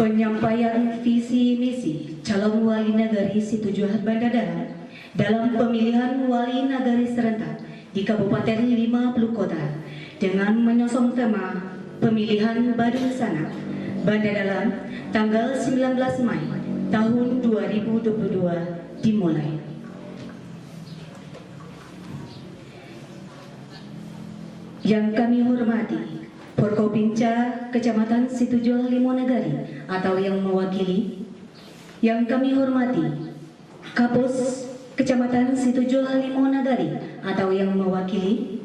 Penyampaian visi misi calon wali negari Situjuh Banda dalam pemilihan wali negari serentak di Kabupaten 50 Kota dengan menyosong tema pemilihan Baduy Sanak Banda Dalam tanggal 19 Mei tahun 2022 dimulai. Yang kami hormati Forkopimda Kecamatan Situjuh Limonegari atau yang mewakili. Yang kami hormati Kapus Kecamatan Situjuh Limonegari atau yang mewakili.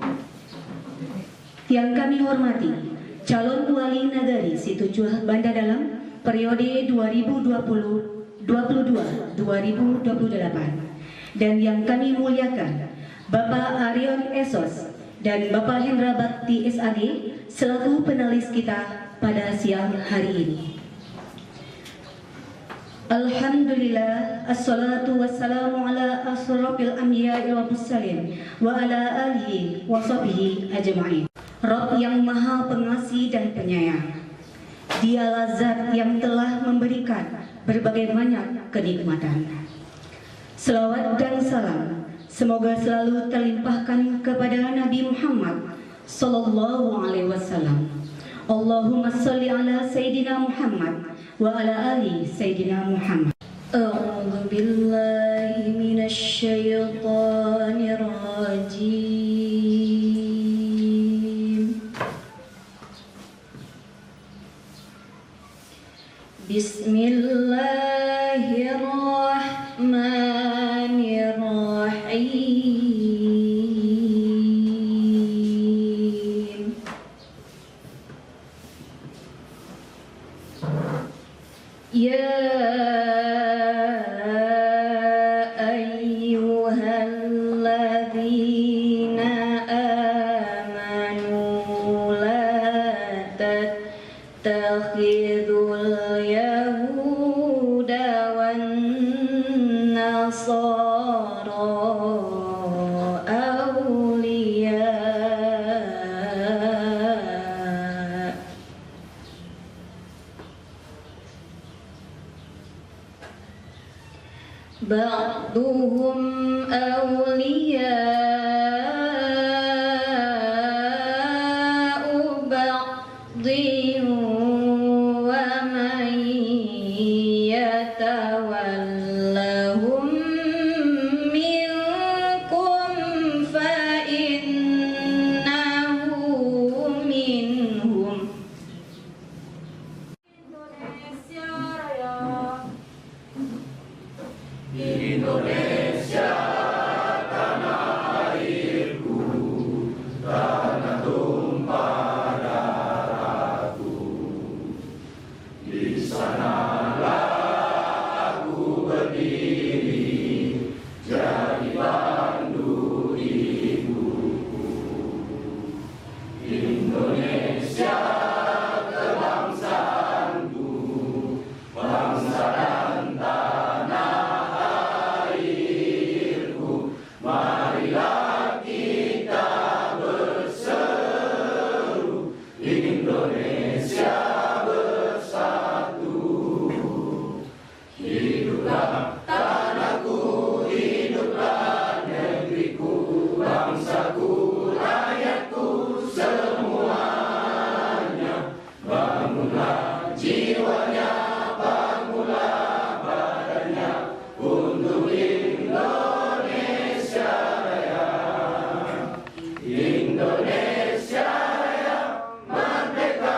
Yang kami hormati calon wali negari Situjuh Banda Dalam periode 2022-2028. Dan yang kami muliakan Bapak Arion Esos dan Bapak Hendra Bakti SAD selaku penulis kita pada siang hari ini. Alhamdulillah, assalatu wassalamu ala asrofil anbiya'i wal mursalin wa ala alihi wa sahbihi ajma'in. Rabb yang maha pengasih dan penyayang, Dialah zat yang telah memberikan berbagai banyak kenikmatan. Selawat dan salam semoga selalu terlimpahkan kepada Nabi Muhammad sallallahu alaihi wasallam. Allahumma sholli ala Sayyidina Muhammad wa ala ali Sayyidina Muhammad. A'udzu billahi minasy syaithanir rajim. Bismillahirrahmanirrahim. Ya ayyuhalladzina amanu la tattakhidul yahuda wan nasara awliya ba'duhum awliya'u ba'din wa man yatawallahum minkum fa innahu minhum. Indonesia, tanah airku, tanah tumpah darahku. Di sanalah aku berdiri, jadi pandu ibuku. Indonesia, kebangsaanku, bangsa dan tanah. Marilah kita berseru, Indonesia bersatu. Hiduplah tanahku, hiduplah negeriku, bangsaku, rakyatku semuanya. Bangunlah jiwanya, bangunlah badannya untuk Indonesia Raya. Indonesia Raya, merdeka,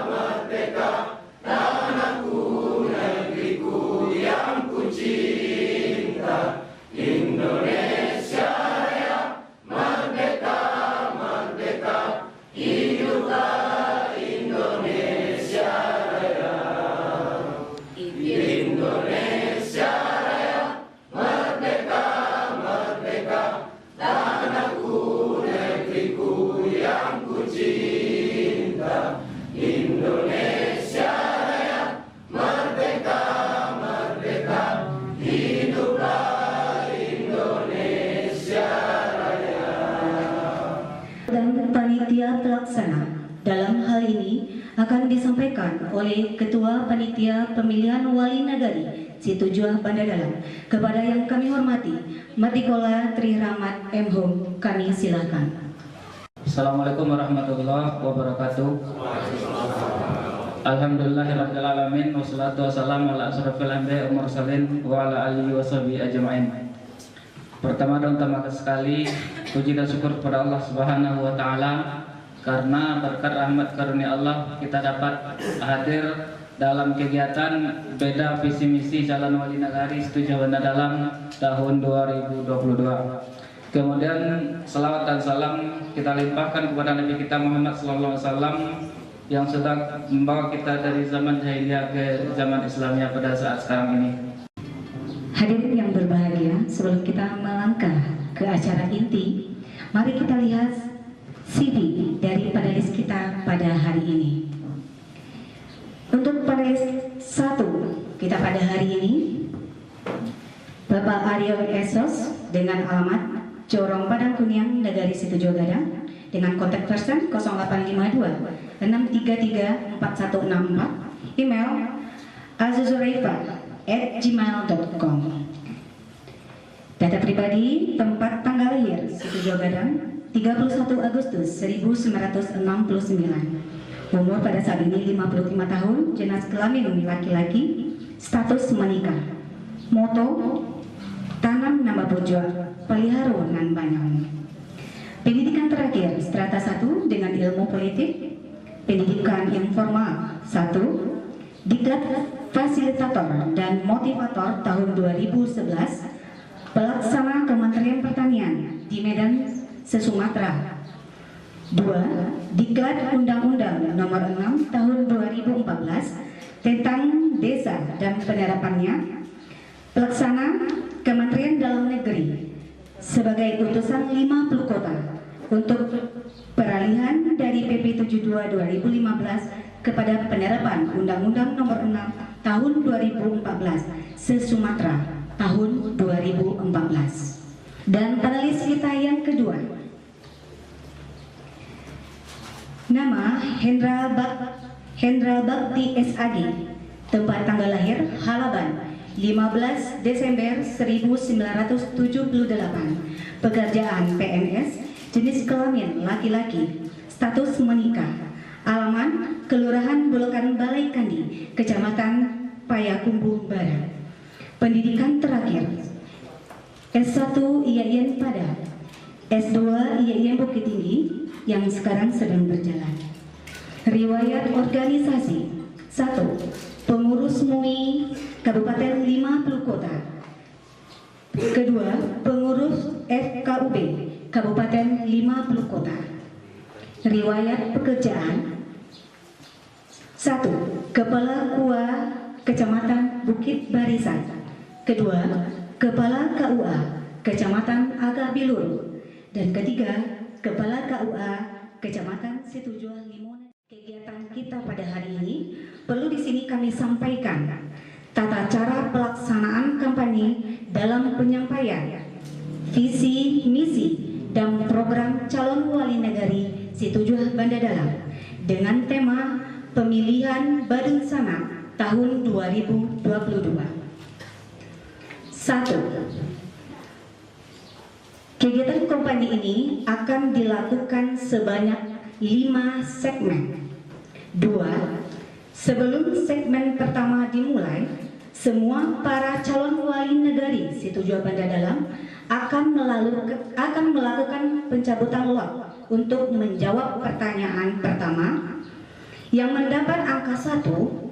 merdeka, tanahku, negeriku yang ku cinta. Indonesia Raya, merdeka, merdeka, hiduplah Indonesia Raya. Indonesia Raya, merdeka, merdeka, tanahku, negeriku yang ku cinta. Indonesia Raya, merdeka, merdeka, hiduplah Indonesia Raya. Dan panitia pelaksana dalam hal ini akan disampaikan oleh Ketua Panitia Pemilihan Wali Nagari Situjua Banda Dalam. Kepada yang kami hormati, Madikola Tri Rahmat M. Hum, kami silakan. Assalamualaikum warahmatullahi wabarakatuh. Alhamdulillahirabbil alamin wassalatu wassalamu ala asrofil anbiya'i wal mursalin wa ala alihi washabihi ajmain. Pertama dan utama sekali, puji dan syukur kepada Allah Subhanahu wa taala karena berkat rahmat karunia Allah kita dapat hadir dalam kegiatan beda visi misi Calon Wali Nagari Situjua Banda Dalam tahun 2022. Kemudian selawat dan salam kita limpahkan kepada Nabi kita Muhammad SAW yang sudah membawa kita dari zaman jahiliyah ke zaman Islamiyah pada saat sekarang ini. Hadirin yang berbahagia, sebelum kita melangkah ke acara inti, mari kita lihat CV dari panelis kita pada hari ini. Untuk panelis 1 kita pada hari ini, Bapak Aryo Esos dengan alamat Corong Padang Kuniang, Nagari Situjua Gadang, dengan kontak person 0852 633 4164, email azuzuraifa@gmail.com. Data pribadi, tempat tanggal lahir Situjua Gadang 31 Agustus 1969. Umur pada saat ini 55 tahun, jenis kelamin laki-laki, status menikah. Moto, tanam nama bojo, pelihara nan banyong. Pendidikan terakhir strata 1 dengan ilmu politik. Pendidikan informal 1, Diklat Fasilitator dan Motivator tahun 2011, Pelaksana Kementerian Pertanian di Medan, Sumatera. 2, Diklat Undang-Undang Nomor 6 Tahun 2014 tentang Desa dan penerapannya. Pelaksana Kementerian Dalam Negeri sebagai utusan 50 kota untuk peralihan dari PP 72 2015 kepada penerapan Undang-Undang Nomor 6 Tahun 2014 se-Sumatera tahun 2014. Dan panelis kita yang kedua, nama Hendra Bakti SAG, tempat tanggal lahir Halaban 15 Desember 1978, pekerjaan PNS, jenis kelamin laki-laki, status menikah, alamat Kelurahan Bulokan Balai Kandi, Kecamatan Payakumbuh Barat. Pendidikan terakhir S1 IAIN Padang, S2 IAIN Bukit Tinggi yang sekarang sedang berjalan. Riwayat organisasi 1, pengurus MUI Kabupaten 50 Kota. Kedua, pengurus FKUB Kabupaten 50 Kota. Riwayat pekerjaan 1, Kepala KUA Kecamatan Bukit Barisan. Kedua, Kepala KUA Kecamatan Agabilur. Dan ketiga, Kepala KUA Kecamatan Situjua Limon. Kegiatan kita pada hari ini perlu di sini kami sampaikan tata cara pelaksanaan kampanye dalam penyampaian visi, misi, dan program calon wali negari Situjua Banda Dalam dengan tema pemilihan Badan Sana tahun 2022. 1. Kegiatan kampanye ini akan dilakukan sebanyak 5 segmen. 2. Sebelum segmen pertama dimulai, semua para calon wali negari Situjua Banda Dalam akan melakukan pencabutan lot untuk menjawab pertanyaan pertama. Yang mendapat angka 1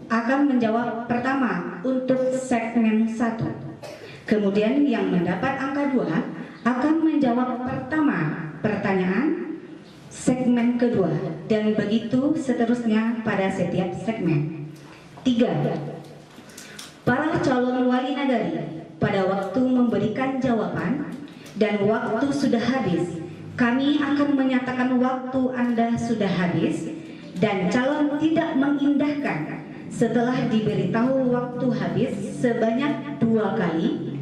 akan menjawab pertama untuk segmen 1. Kemudian yang mendapat angka 2 akan menjawab pertama pertanyaan segmen kedua, dan begitu seterusnya pada setiap segmen. 3. Para calon wali nagari pada waktu memberikan jawaban dan waktu sudah habis, kami akan menyatakan waktu Anda sudah habis, dan calon tidak mengindahkan setelah diberitahu waktu habis sebanyak 2 kali.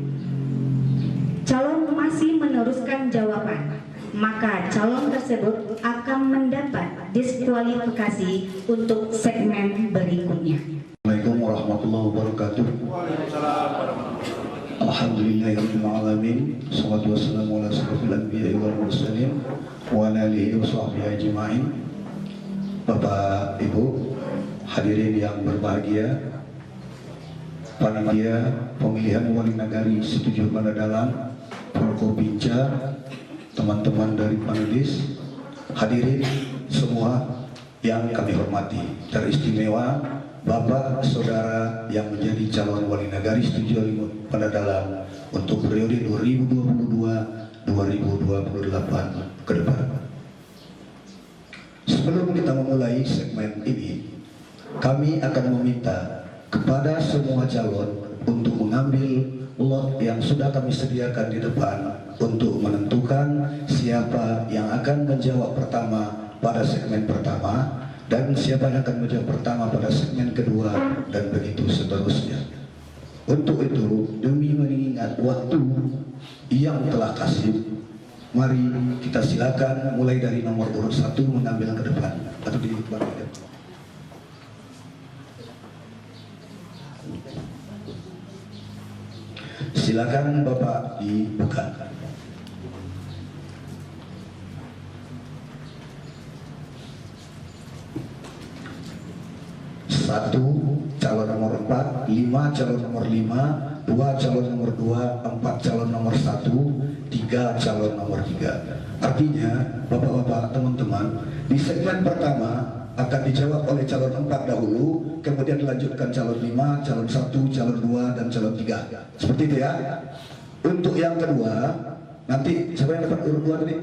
Calon masih meneruskan jawaban, maka calon tersebut akan mendapat diskualifikasi untuk segmen berikutnya. Assalamualaikum warahmatullahi wabarakatuh. Alhamdulillahirrahmanirrahim. Salatu wassalamu ala asrofil anbiya wal mursalin wa ala alihi wa sahbihi ajma'in. Bapak Ibu hadirin yang berbahagia, panitia pemilihan wali nagari setuju pada dalam Forkopimda, teman-teman dari panelis, hadirin semua yang kami hormati, teristimewa Bapak Saudara yang menjadi calon wali nagari setuju pada dalam untuk periode 2022-2028 ke depan. Sebelum kita memulai segmen ini, kami akan meminta kepada semua calon untuk mengambil lot yang sudah kami sediakan di depan untuk menentukan siapa yang akan menjawab pertama pada segmen pertama dan siapa yang akan menjawab pertama pada segmen kedua dan begitu seterusnya. Untuk itu, demi mengingat waktu yang telah kasih, mari kita silakan mulai dari nomor urut 1 mengambil ke depan atau di belakang. Silakan Bapak dibuka. Satu calon nomor 4, 5 calon nomor 5, 2 calon nomor 2, 4 calon nomor 1, 3 calon nomor 3. Artinya Bapak-bapak, teman-teman, di segmen pertama akan dijawab oleh calon 4 dahulu, kemudian dilanjutkan calon 5, calon 1, calon 2, dan calon 3. Seperti itu ya. Untuk yang kedua, nanti siapa yang dapat urut 2 tadi?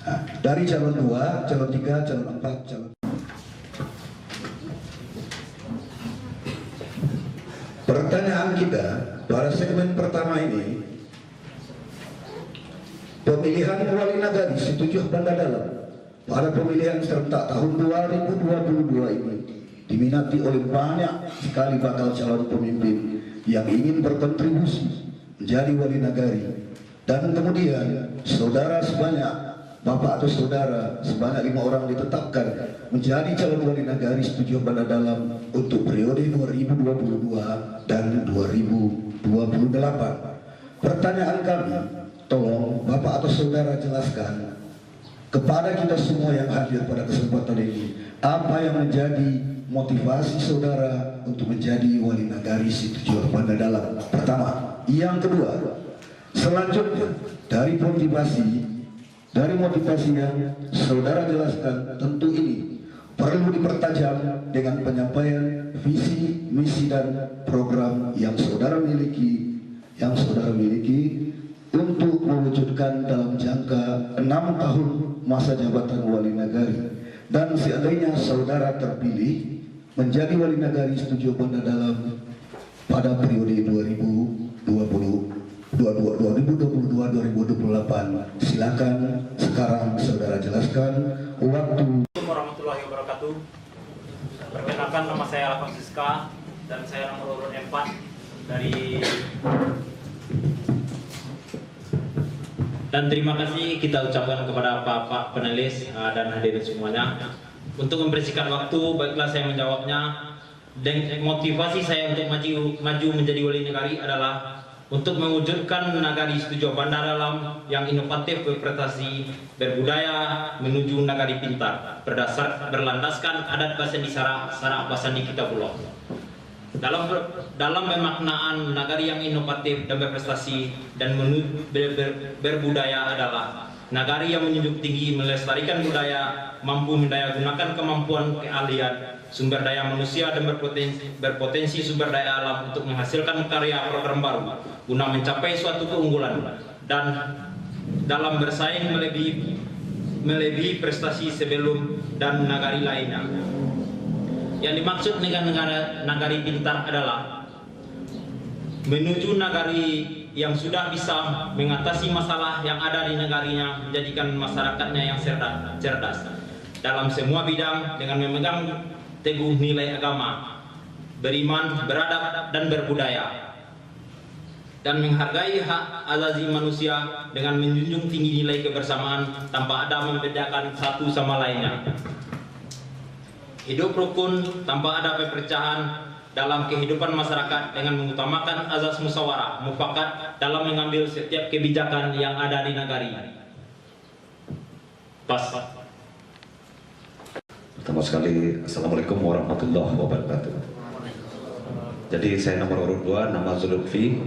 Nah, dari calon 2, calon 3, calon 4, calon. Pertanyaan kita pada segmen pertama ini, pemilihan wali nagari setuju Banda Dalam pada pemilihan serentak tahun 2022 ini diminati oleh banyak sekali bakal calon pemimpin yang ingin berkontribusi menjadi wali nagari, dan kemudian saudara sebanyak Bapak atau saudara sebanyak 5 orang ditetapkan menjadi calon wali nagari setuju Banda Dalam untuk periode 2022 dan 2028. Pertanyaan kami, tolong Bapak atau saudara jelaskan kepada kita semua yang hadir pada kesempatan ini, apa yang menjadi motivasi saudara untuk menjadi wali nagari setuju Banda Dalam? Pertama. Yang kedua, selanjutnya dari motivasi yang saudara jelaskan, tentu ini perlu dipertajam dengan penyampaian visi, misi, dan program yang saudara miliki untuk mewujudkan dalam jangka 6 tahun masa jabatan wali nagari. Dan seandainya saudara terpilih menjadi wali nagari setuju Banda Dalam pada periode 2022-2028, silakan sekarang saudara jelaskan waktu. Assalamualaikum warahmatullahi wabarakatuh. Perkenalkan, nama saya Alfon Siska dan saya nomor urut 4 dari. Dan terima kasih kita ucapkan kepada Bapak penulis dan hadirin semuanya. Untuk membersihkan waktu, baiklah saya menjawabnya. Dan motivasi saya untuk maju menjadi wali nagari adalah untuk mewujudkan nagari setuju Banda Dalam yang inovatif, berprestasi, berbudaya menuju nagari pintar, berlandaskan adat Basandi Sanak Basandi kita Pulau. Dalam pemaknaan nagari yang inovatif dan berprestasi dan berbudaya adalah nagari yang menjunjung tinggi melestarikan budaya, mampu mendayagunakan kemampuan keahlian sumber daya manusia dan berpotensi sumber daya alam untuk menghasilkan karya program baru guna mencapai suatu keunggulan dan dalam bersaing melebihi prestasi sebelum dan nagari lainnya. Yang dimaksud dengan nagari pintar adalah menuju nagari yang sudah bisa mengatasi masalah yang ada di negarinya, menjadikan masyarakatnya yang cerdas dalam semua bidang dengan memegang teguh nilai agama, beriman, beradab, dan berbudaya, dan menghargai hak asasi manusia dengan menjunjung tinggi nilai kebersamaan tanpa ada membedakan satu sama lainnya. hidup rukun tanpa ada perpecahan dalam kehidupan masyarakat dengan mengutamakan azas musyawarah mufakat dalam mengambil setiap kebijakan yang ada di nagari. Pas. Pertama sekali, Assalamualaikum warahmatullahi wabarakatuh. Jadi saya nomor urut 2, nama Zulukfi,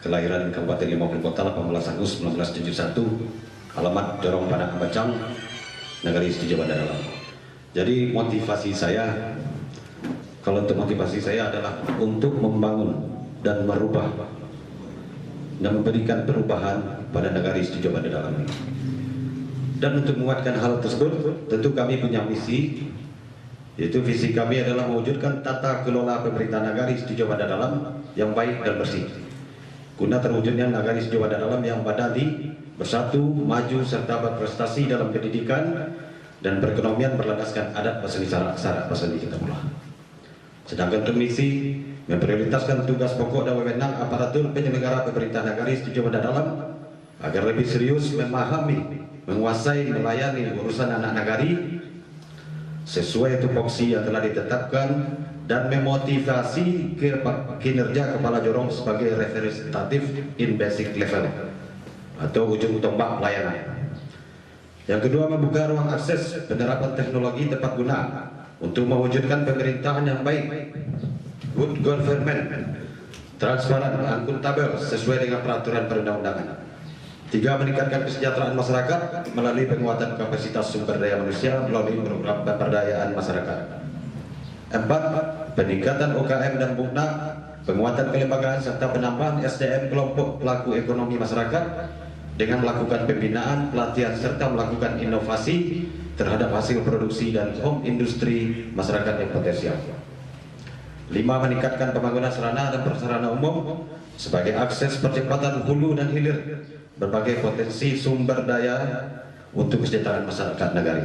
kelahiran Kabupaten 50 Kota 18 Agustus 1971, alamat Dorong Padang Bacang, Nagari Setuju Bandar Dalam. Jadi motivasi saya, kalau untuk motivasi saya adalah untuk membangun dan merubah dan memberikan perubahan pada Nagari Setuju Bandar Dalam ini. Dan untuk menguatkan hal tersebut, tentu kami punya misi, yaitu visi kami adalah mewujudkan tata kelola pemerintah Nagari Setuju Bandar Dalam yang baik dan bersih, guna terwujudnya Nagari Setuju Bandar Dalam yang badali, bersatu, maju serta berprestasi dalam pendidikan dan perekonomian berlandaskan adat pasani syarat pasani kita pula. Sedangkan untuk misi memprioritaskan tugas pokok dan wewenang aparatur penyelenggara pemerintah Nagari Setuju Bandar Dalam agar lebih serius memahami, menguasai, melayani urusan anak nagari sesuai tupoksi yang telah ditetapkan dan memotivasi kinerja kepala jorong sebagai representatif in basic level atau ujung tombak pelayanan. Yang kedua, membuka ruang akses penerapan teknologi tepat guna untuk mewujudkan pemerintahan yang baik, good government, transparan, akuntabel sesuai dengan peraturan perundang-undangan. 3, meningkatkan kesejahteraan masyarakat melalui penguatan kapasitas sumber daya manusia melalui program pemberdayaan masyarakat. 4, peningkatan UKM dan BUMNA, penguatan kelembagaan serta penambahan SDM kelompok pelaku ekonomi masyarakat dengan melakukan pembinaan, pelatihan serta melakukan inovasi terhadap hasil produksi dan home industri masyarakat yang potensial. 5, meningkatkan pembangunan sarana dan prasarana umum sebagai akses percepatan hulu dan hilir berbagai potensi sumber daya untuk kesejahteraan masyarakat nagari.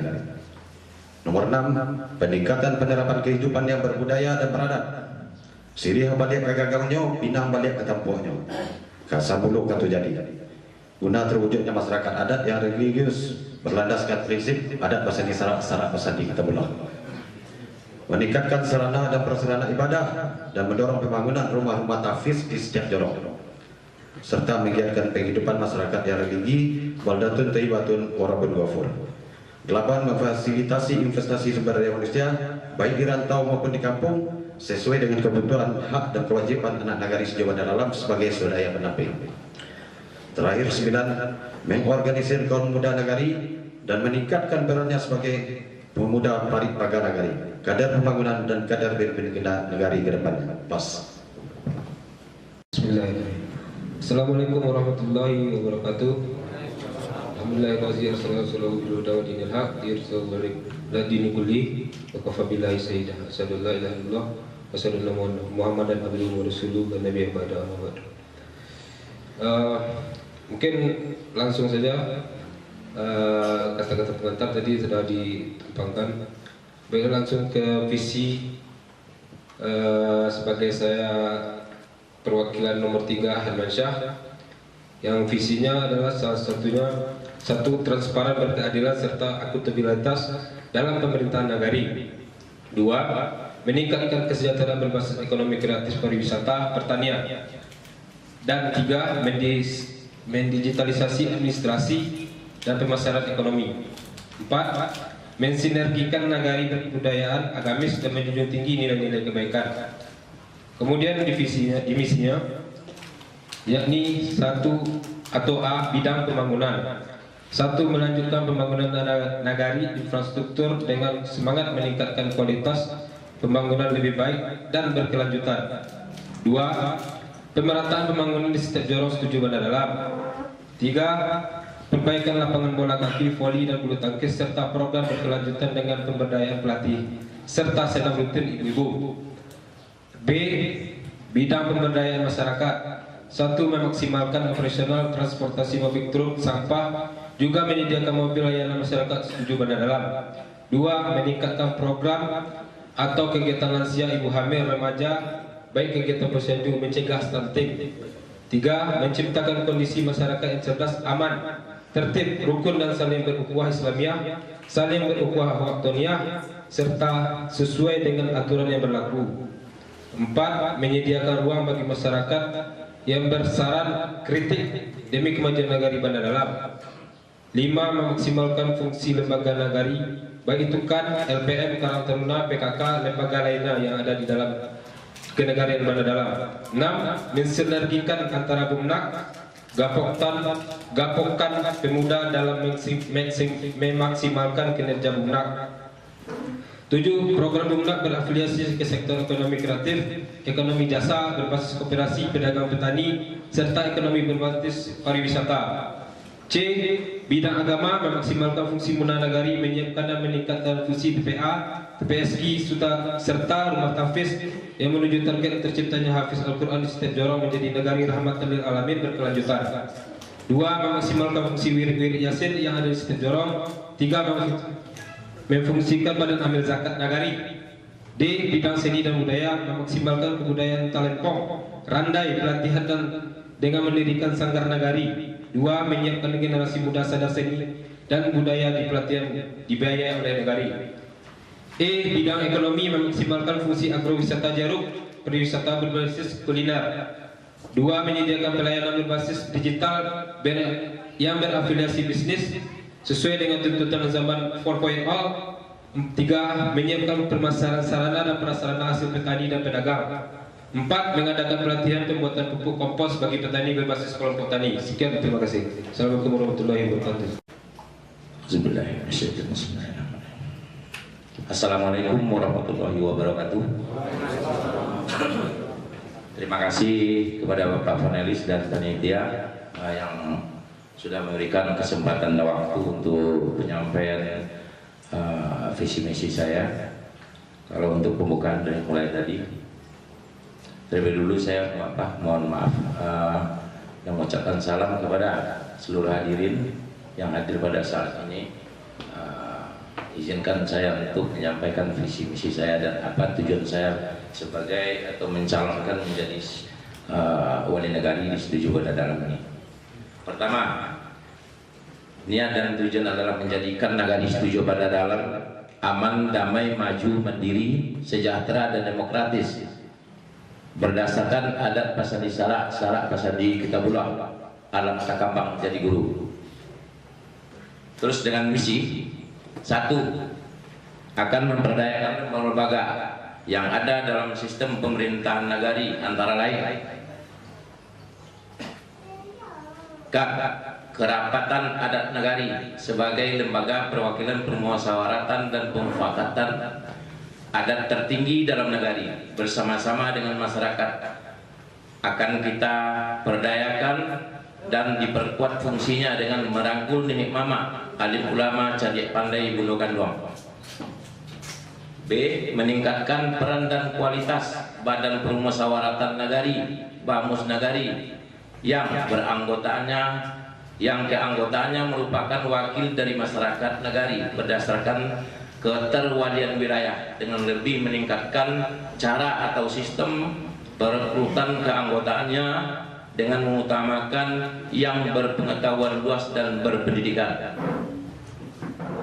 Nomor 6, peningkatan penerapan kehidupan yang berbudaya dan beradat. Sirih balik ke gagangnya, pinang balik ke tampuhnya. Kasabuluk katu jadi. Guna terwujudnya masyarakat adat yang religius berlandaskan prinsip adat basani syarat basani kita belah. Meningkatkan sarana dan prasarana ibadah dan mendorong pembangunan rumah-rumah tahfiz di setiap jorong, serta menggiatkan kehidupan masyarakat yang religi baldatun thayyibatun warabun ghafur. 8, memfasilitasi investasi sumber daya manusia baik di rantau maupun di kampung sesuai dengan kebutuhan, hak dan kewajiban anak nagari Setuju Bandar Dalam sebagai swadaya penampil. Terakhir, 9, mengorganisir kaum muda nagari dan meningkatkan perannya sebagai pemuda paripurna nagari, kadar pembangunan dan kadar berpindah nagari ke depan. Pas. Bismillahirrahmanirrahim. Assalamualaikum warahmatullahi wabarakatuh. Alhamdulillahirrahmanirrahim. Sallallahu alaihi wa haq dirsawalik ladini kulli wa kafa billahi sayyidah. Sallallahu alaihi wa sallam Muhammadan abduhu wa rasuluhu wa nabiyyu ba'da. Mungkin langsung saja kata-kata pengantar tadi sudah ditumpangkan. Baik, langsung ke visi sebagai saya perwakilan nomor 3 Hermansyah, yang visinya adalah salah satunya 1, transparan, berkeadilan serta akuntabilitas dalam pemerintahan nagari. 2, meningkatkan kesejahteraan berbasis ekonomi kreatif, pariwisata, pertanian. Dan 3, mendigitalisasi administrasi dan pemasaran ekonomi. 4, mensinergikan nagari kebudayaan agamis dan menjunjung tinggi nilai-nilai kebaikan. Kemudian divisinya yakni 1 atau A, bidang pembangunan. 1, melanjutkan pembangunan nagari infrastruktur dengan semangat meningkatkan kualitas pembangunan lebih baik dan berkelanjutan. 2, pemerataan pembangunan di setiap jorong Setuju Bandar Dalam. 3, perbaikan lapangan bola kaki, voli dan bulu tangkis serta program berkelanjutan dengan pemberdayaan pelatih serta senam rutin ibu-ibu. B, bidang pemberdayaan masyarakat. 1, memaksimalkan operasional transportasi mobil truk sampah, juga menyediakan mobil layanan masyarakat Setuju Bandar Dalam. 2, meningkatkan program atau kegiatan lansia, ibu hamil, remaja, baik kegiatan posyandu mencegah stunting. 3, menciptakan kondisi masyarakat yang cerdas, aman, tertib, rukun dan saling berukhuwah Islamiyah, saling berukhuwah waktoniyah, serta sesuai dengan aturan yang berlaku. 4. Menyediakan ruang bagi masyarakat yang bersaran kritik demi kemajuan nagari Banda Dalam. 5. Memaksimalkan fungsi lembaga nagari, baik itu KAN, LPM, Karang Taruna, PKK, lembaga lainnya yang ada di dalam kenegarian Banda Dalam. 6. Mensinergikan antara Bumnak, Gapoktan pemuda dalam memaksimalkan kinerja Bumnak. 7. Program Bumnak berafiliasi ke sektor ekonomi kreatif, ekonomi jasa berbasis koperasi, pedagang petani, serta ekonomi berbasis pariwisata. C. Bidang agama memaksimalkan fungsi munanagari, menyiapkan dan meningkatkan fungsi TPA, TPSI, serta rumah tahfiz yang menuju target terciptanya hafiz Al-Quran di setiap jorong menjadi negari rahmatan lil alamin berkelanjutan. 2. Memaksimalkan fungsi wirid-wirid yasin yang ada di setiap jorong. 3. Memfungsikan badan amil zakat nagari. D. Bidang seni dan budaya memaksimalkan kebudayaan Talempong, Randai, pelatihan dan dengan mendirikan sanggar nagari. 2. Menyiapkan generasi muda sadar seni dan budaya di pelatihan dibiayai oleh negari. E. Bidang ekonomi memaksimalkan fungsi agrowisata Jaruk, pariwisata berbasis kuliner. 2. Menyediakan pelayanan berbasis digital yang berafiliasi bisnis sesuai dengan tuntutan zaman 4.0. 3. Menyiapkan permasalahan sarana dan prasarana hasil petani dan pedagang. 4. Mengadakan pelatihan pembuatan pupuk kompos bagi petani berbasis kelompok tani. Sekian, terima kasih. Assalamualaikum warahmatullahi wabarakatuh. Assalamualaikum warahmatullahi wabarakatuh. Terima kasih kepada Bapak panelis dan panitia yang sudah memberikan kesempatan dan waktu untuk penyampaian visi misi saya. Kalau untuk pembukaan dari mulai tadi, terlebih dulu saya mohon maaf yang mengucapkan salam kepada seluruh hadirin yang hadir pada saat ini. Izinkan saya untuk menyampaikan visi misi saya dan apa tujuan saya sebagai atau mencalonkan menjadi wali negari di Setuju Banda Dalam ini. Pertama, niat dan tujuan adalah menjadikan nagari Setuju Banda Dalam aman, damai, maju, mandiri, sejahtera dan demokratis berdasarkan adat pasandi sarak pasandi kitabullah alam sakambang jadi guru. Terus dengan misi 1, akan memperdayakan lembaga yang ada dalam sistem pemerintahan nagari, antara lain kerapatan adat nagari sebagai lembaga perwakilan permusyawaratan dan pemufakatan adat tertinggi dalam nagari. Bersama-sama dengan masyarakat akan kita perdayakan dan diperkuat fungsinya dengan merangkul nenek mama, alim ulama, cadiak pandai, bulu kanduang. B. Meningkatkan peran dan kualitas badan permusyawaratan nagari, Bamus Nagari, yang keanggotaannya merupakan wakil dari masyarakat nagari berdasarkan keterwalian wilayah, dengan lebih meningkatkan cara atau sistem perekrutan keanggotaannya dengan mengutamakan yang berpengetahuan luas dan berpendidikan.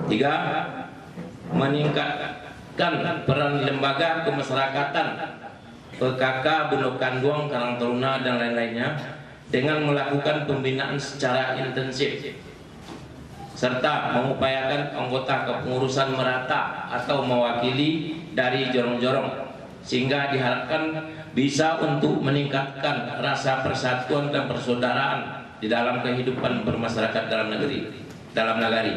3. Meningkatkan peran lembaga kemasyarakatan PKK, Bulu Kanduang, Karang Taruna dan lain-lainnya dengan melakukan pembinaan secara intensif serta mengupayakan anggota kepengurusan merata atau mewakili dari jorong-jorong, sehingga diharapkan bisa untuk meningkatkan rasa persatuan dan persaudaraan di dalam kehidupan bermasyarakat dalam nagari.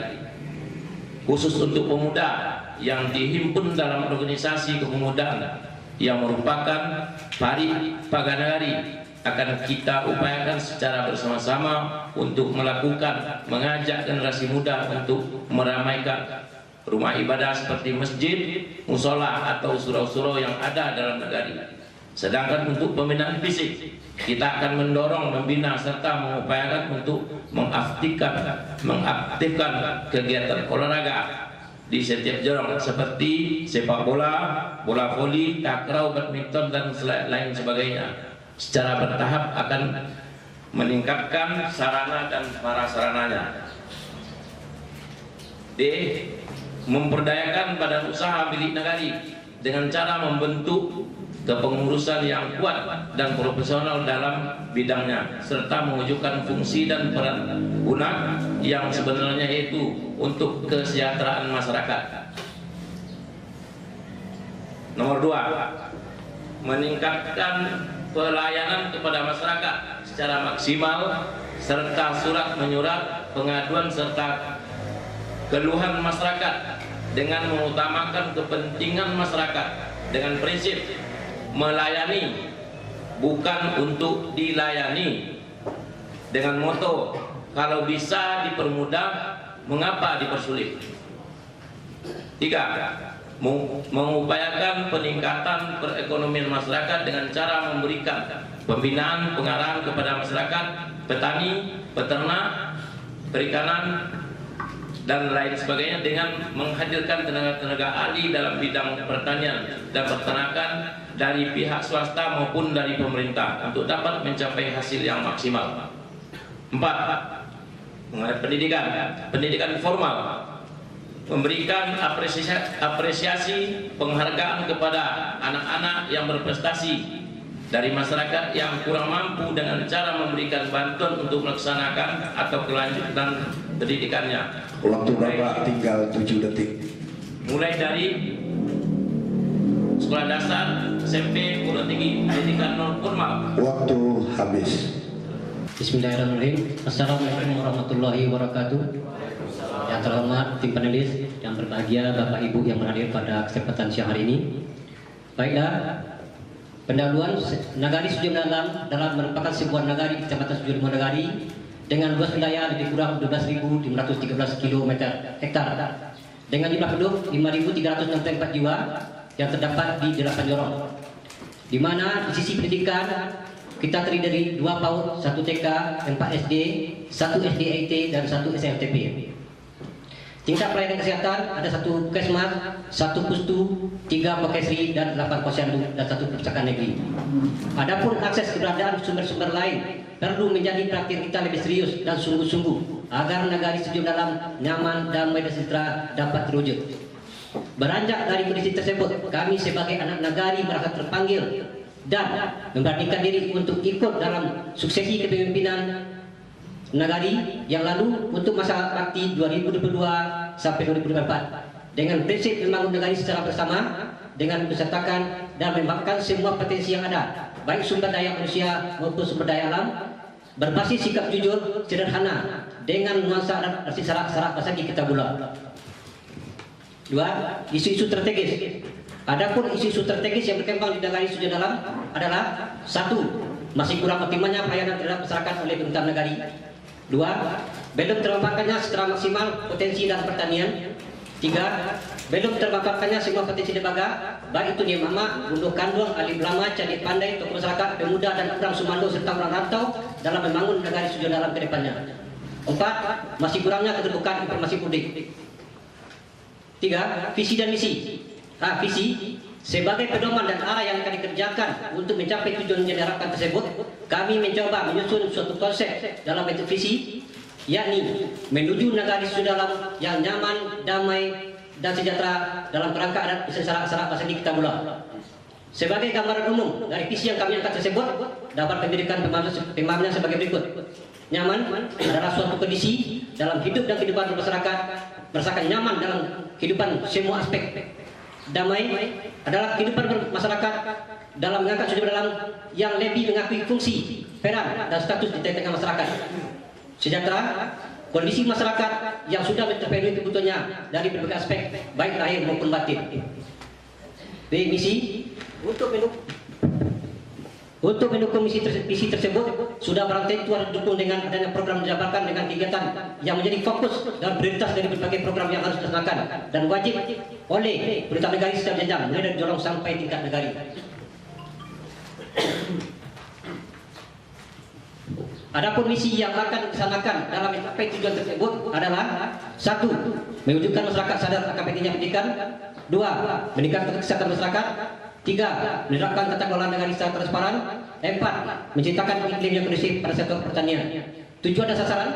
Khusus untuk pemuda yang dihimpun dalam organisasi kepemudaan yang merupakan Pari Paganagari, akan kita upayakan secara bersama-sama untuk mengajak generasi muda untuk meramaikan rumah ibadah seperti masjid, musola atau surau-surau yang ada dalam nagari. Sedangkan untuk pembinaan fisik, kita akan mendorong, membina serta mengupayakan untuk mengaktifkan kegiatan olahraga di setiap jorong seperti sepak bola, bola voli, takraw, badminton dan lain sebagainya. Secara bertahap akan meningkatkan sarana dan prasarananya D. Memperdayakan badan usaha milik negari dengan cara membentuk kepengurusan yang kuat dan profesional dalam bidangnya, serta mewujudkan fungsi dan peran guna yang sebenarnya yaitu untuk kesejahteraan masyarakat. Nomor 2, meningkatkan pelayanan kepada masyarakat secara maksimal serta surat menyurat pengaduan serta keluhan masyarakat dengan mengutamakan kepentingan masyarakat dengan prinsip melayani bukan untuk dilayani, dengan moto kalau bisa dipermudah mengapa dipersulit. 3. Mengupayakan peningkatan perekonomian masyarakat dengan cara memberikan pembinaan pengarahan kepada masyarakat, petani, peternak, perikanan, dan lain sebagainya dengan menghadirkan tenaga-tenaga ahli dalam bidang pertanian dan peternakan dari pihak swasta maupun dari pemerintah untuk dapat mencapai hasil yang maksimal. 4. Pendidikan formal, memberikan apresiasi penghargaan kepada anak-anak yang berprestasi dari masyarakat yang kurang mampu dengan cara memberikan bantuan untuk melaksanakan atau kelanjutan pendidikannya. Waktu Bapak tinggal 7 detik. Mulai dari sekolah dasar, SMP, perguruan tinggi, pendidikan non formal. Waktu habis. Bismillahirrahmanirrahim. Assalamualaikum warahmatullahi wabarakatuh. Yang terhormat tim panelis yang berbahagia Bapak Ibu yang hadir pada kesempatan siang hari ini. Baiklah, pendahuluan Nagari Sudirman dalam merupakan sebuah nagari Kecamatan Sudirman Nagari dengan luas wilayah lebih kurang 12.513 km hektar dengan jumlah penduduk 5.364 jiwa yang terdapat di 8 jorong, di mana di sisi pendidikan kita terdiri dari 2 PAUD, 1 TK, 4 SD, 1 SDIT dan 1 SMTP. Tingkat pelayanan kesehatan ada 1 Puskesmas, 1 Pustu, 3 Pokesri dan 8 Posyandu dan 1 perpustakaan negeri. Adapun akses keberadaan sumber-sumber lain perlu menjadi perhatian kita lebih serius dan sungguh-sungguh agar Nagari Sudirman dalam nyaman, damai dan sejahtera dapat terwujud. Beranjak dari kondisi tersebut, kami sebagai anak Nagari merasa terpanggil dan memberanikan diri untuk ikut dalam suksesi kepemimpinan Nagari yang lalu untuk masa bakti 2022 sampai 2024 dengan prinsip membangun Nagari secara bersama dengan memsertakan dan mengembangkan semua potensi yang ada, baik sumber daya manusia maupun sumber daya alam, berbasis sikap jujur, sederhana dengan nuansa dan arti syarat-syarat bahasa kita pula. 2. Isu-isu strategis. Adapun isu-isu strategis yang berkembang di Nagari Sudirman adalah 1. Masih kurang optimalnya pelayanan terhadap masyarakat oleh pemerintah Nagari. 2. Belum termanfaatkannya secara maksimal potensi dalam pertanian. 3. Belum termanfaatkannya semua potensi lembaga, baik itu Niamama, Gunduh Kanduang, alim ulama, candi pandai, tokoh masyarakat, pemuda dan orang Sumando serta orang rantau dalam membangun Nagari Sudirman ke depannya. 4. Masih kurangnya keterbukaan informasi publik. 3. Visi dan misi. Visi sebagai pedoman dan arah yang akan dikerjakan untuk mencapai tujuan yang diharapkan tersebut, kami mencoba menyusun suatu konsep dalam bentuk visi, yakni menuju Nagari Sudirman yang nyaman, damai dan sejahtera dalam kerangka adat syarat-syarat bahasa kita pula. Sebagai gambaran umum dari visi yang kami angkat tersebut dapat memberikan pemahaman sebagai berikut. Nyaman adalah suatu kondisi dalam hidup dan kehidupan masyarakat, merasakan nyaman dalam kehidupan semua aspek. Damai adalah kehidupan masyarakat dalam mengangkat sudut dalam yang lebih mengakui fungsi, peran dan status di tengah masyarakat. Sejahtera, kondisi masyarakat yang sudah terpenuhi kebutuhannya dari berbagai aspek, baik lahir maupun batin. B. Misi untuk mendukung misi tersebut sudah barang tentu harus didukung dengan adanya program dijabarkan dengan kegiatan yang menjadi fokus dan prioritas dari berbagai program yang harus dilaksanakan dan wajib oleh pemerintah Nagari secara jenjang mulai dari jorong sampai tingkat Nagari. Adapun misi yang akan dilaksanakan dalam mencapai tujuan tersebut adalah 1. Mewujudkan masyarakat sadar akan pentingnya pendidikan. 2. Meningkatkan kesehatan masyarakat. 3. Menerapkan tata kelola Nagari secara transparan. 4. Menciptakan iklim yang kondusif pada sektor pertanian. Tujuan dan sasaran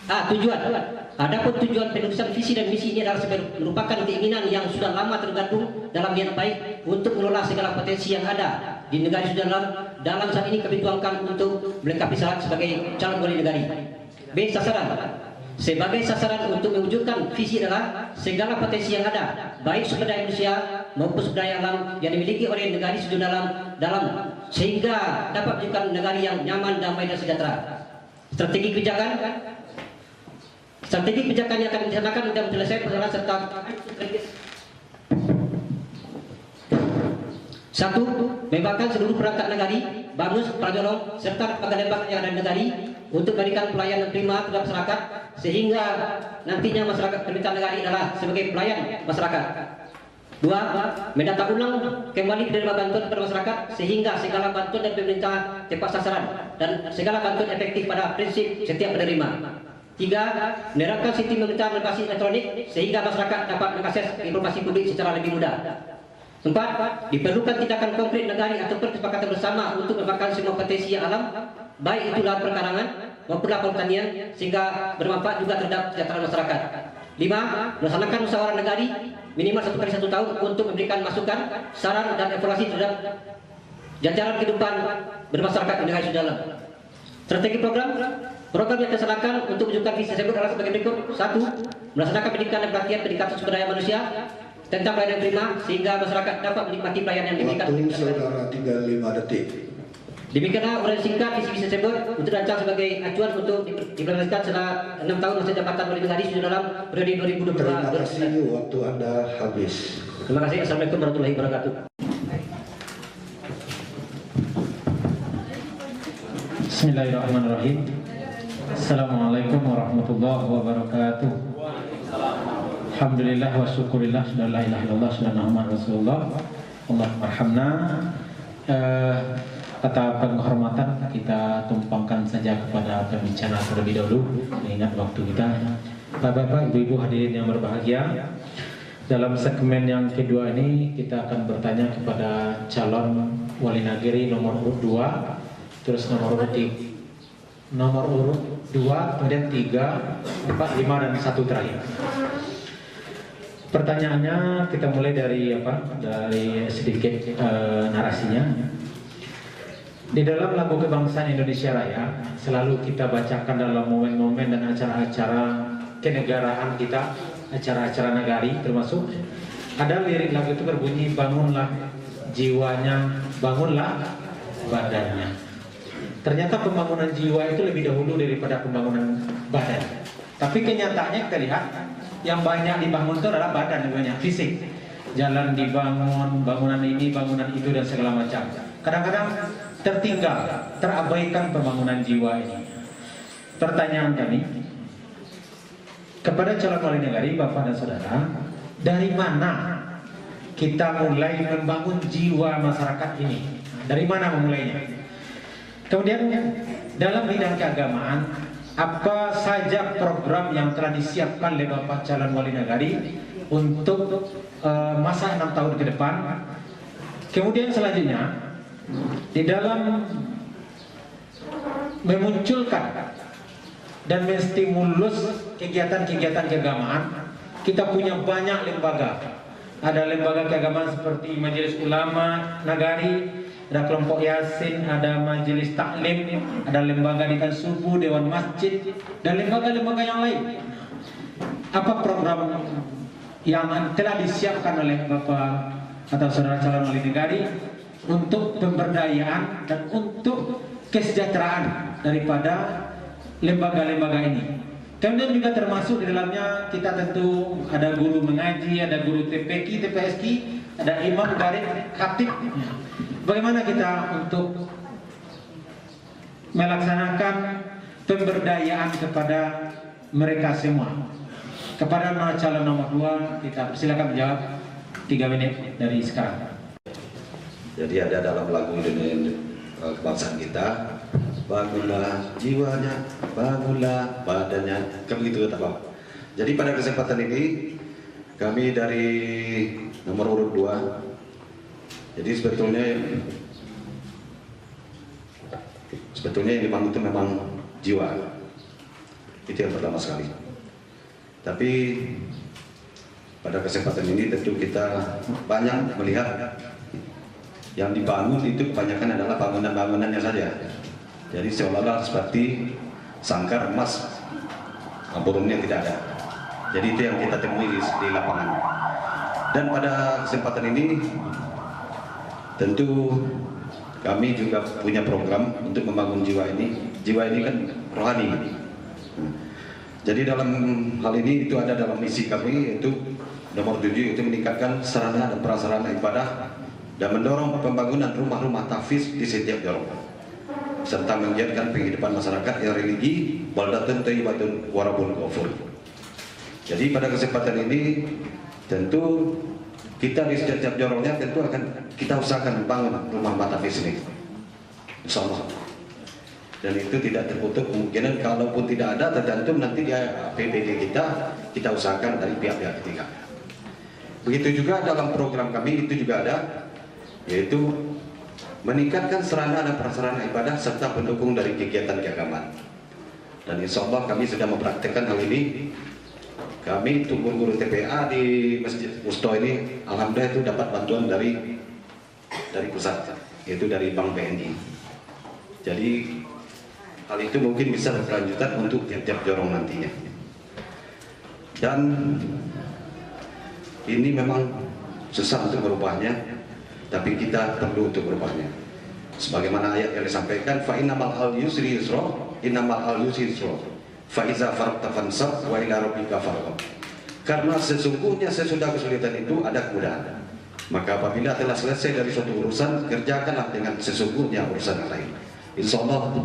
Tujuan. Adapun tujuan penulisan visi dan misi ini adalah merupakan keinginan yang sudah lama tergandung dalam niat baik untuk mengelola segala potensi yang ada di negara Sudan. Dalam saat ini kami tuangkan untuk melengkapi syarat sebagai calon wali negari. B. Sasaran. Sebagai sasaran untuk mewujudkan visi adalah segala potensi yang ada, baik sumber daya manusia maupun sumber daya alam yang dimiliki oleh negara Sudan dalam sehingga dapat menjadikan negara yang nyaman, damai dan sejahtera. Strategi kebijakan yang akan dilaksanakan untuk menyelesaikan persoalan serta 1. Mengembangkan seluruh perangkat negari, bangus, prajurit, serta lembaga-lembaga yang ada di negari untuk memberikan pelayanan prima kepada masyarakat sehingga nantinya masyarakat pemerintahan negari adalah sebagai pelayan masyarakat. 2. Mendata ulang kembali penerima bantuan kepada masyarakat sehingga segala bantuan dari pemerintah tepat sasaran dan segala bantuan efektif pada prinsip setiap penerima. 3. Menerapkan sistem pemerintahan berbasis elektronik sehingga masyarakat dapat mengakses informasi publik secara lebih mudah. 4. Diperlukan tindakan konkret negari ataupun kesepakatan bersama untuk mengembangkan semua potensi alam, baik itu lahan perkarangan maupun lahan pertanian, sehingga bermanfaat juga terhadap kesejahteraan masyarakat. 5. Melaksanakan musyawarah negari minimal 1 kali 1 tahun untuk memberikan masukan, saran dan evaluasi terhadap jajaran kehidupan bermasyarakat di negara Sudan. Strategi program yang dilaksanakan untuk mewujudkan visi tersebut adalah sebagai berikut. 1. Melaksanakan pendidikan dan pelatihan peningkatan sumber daya manusia tentang pelayanan prima sehingga masyarakat dapat menikmati pelayanan yang diberikan. Waktu saudara tinggal 5 detik. Demikianlah uraian singkat visi-visi tersebut untuk dirancang sebagai acuan untuk diimplementasikan setelah 6 tahun masa jabatan wali negara Sudan dalam periode 2022. Terima kasih, waktu Anda habis. Terima kasih. Assalamualaikum warahmatullahi wabarakatuh. Bismillahirrahmanirrahim. Assalamualaikum warahmatullahi wabarakatuh. Alhamdulillah wa syukurillah, sudah la ilaha illallah, sudah Muhammad Rasulullah. Allahumma arhamna. Kata penghormatan kita tumpangkan saja kepada pembicara terlebih dahulu, mengingat waktu kita. Bapak-bapak, ibu-ibu hadirin yang berbahagia, dalam segmen yang kedua ini kita akan bertanya kepada calon wali negeri nomor urut 2, terus nomor urut 2, kemudian 3, 4, 5 dan 1 terakhir. Pertanyaannya kita mulai dari sedikit narasinya. Di dalam lagu kebangsaan Indonesia Raya selalu kita bacakan dalam momen-momen dan acara-acara kenegaraan kita, acara-acara negari termasuk ada lirik lagu itu berbunyi, bangunlah jiwanya, bangunlah badannya. Ternyata pembangunan jiwa itu lebih dahulu daripada pembangunan badan. Tapi kenyataannya kita lihat yang banyak dibangun itu adalah badan, yang banyak fisik. Jalan dibangun, bangunan ini, bangunan itu dan segala macam. Kadang-kadang tertinggal, terabaikan pembangunan jiwa ini. Pertanyaan kami kepada calon wali negari, Bapak dan Saudara, dari mana kita mulai membangun jiwa masyarakat ini? Dari mana memulainya? Kemudian dalam bidang keagamaan, apa saja program yang telah disiapkan oleh Bapak calon wali negari untuk masa 6 tahun ke depan? Kemudian selanjutnya, di dalam memunculkan dan menstimulus kegiatan-kegiatan keagamaan, kita punya banyak lembaga. Ada lembaga keagamaan seperti Majelis Ulama Nagari, ada kelompok Yasin, ada Majelis Taklim, ada lembaga Dikan Subuh, Dewan Masjid, dan lembaga-lembaga yang lain. Apa program yang telah disiapkan oleh Bapak atau saudara calon wali negari untuk pemberdayaan dan untuk kesejahteraan daripada lembaga-lembaga ini? Kemudian juga termasuk di dalamnya kita tentu ada guru mengaji, ada guru TPQ, TPSQ, ada imam, garid, khatib. Bagaimana kita untuk melaksanakan pemberdayaan kepada mereka semua? Kepada calon nomor 2, kita persilakan menjawab 3 menit dari sekarang. Jadi ada dalam lagu Indonesia kebangsaan kita, bangunlah jiwanya, bangunlah badannya, kan begitu kata Bapak. Jadi pada kesempatan ini kami dari nomor urut 2, jadi sebetulnya yang dibangun itu memang jiwa. Itu yang pertama sekali. Tapi pada kesempatan ini tentu kita banyak melihat yang dibangun itu kebanyakan adalah bangunan-bangunannya saja. Jadi seolah-olah seperti sangkar emas, burungnya tidak ada. Jadi itu yang kita temui di lapangan. Dan pada kesempatan ini tentu kami juga punya program untuk membangun jiwa ini. Jiwa ini kan rohani. Jadi dalam hal ini itu ada dalam misi kami, yaitu nomor 7, yaitu meningkatkan sarana dan prasarana ibadah dan mendorong pembangunan rumah-rumah tahfiz di setiap jorong, serta menggiatkan penghidupan masyarakat yang religi baldatun thayyibatun warabun ghafur. Jadi pada kesempatan ini tentu kita di setiap jorongnya tentu akan kita usahakan membangun rumah tahfiz ini, insyaallah. Dan itu tidak tertutup kemungkinan, kalaupun tidak ada tergantung nanti dia PBD kita usahakan dari pihak-pihak ketiga. Begitu juga dalam program kami itu juga ada, yaitu meningkatkan sarana dan prasarana ibadah serta pendukung dari kegiatan keagamaan. Dan insya Allah kami sudah mempraktekkan hal ini. Kami untuk guru-guru TPA di Masjid Musto ini, alhamdulillah itu dapat bantuan dari pusat, yaitu dari Bank BNI. Jadi hal itu mungkin bisa berkelanjutan untuk tiap-tiap jorong nantinya. Dan ini memang susah untuk merubahnya, tapi kita perlu untuk merubahnya. Sebagaimana ayat yang disampaikan, fa innamal al-yusri yusra, innamal al-yusri yusra, fa iza faragta fansab wa ila rabbika farghab. Karena sesungguhnya sesudah kesulitan itu ada kemudahan. Maka apabila telah selesai dari suatu urusan, kerjakanlah dengan sesungguhnya urusan yang lain. Insyaallah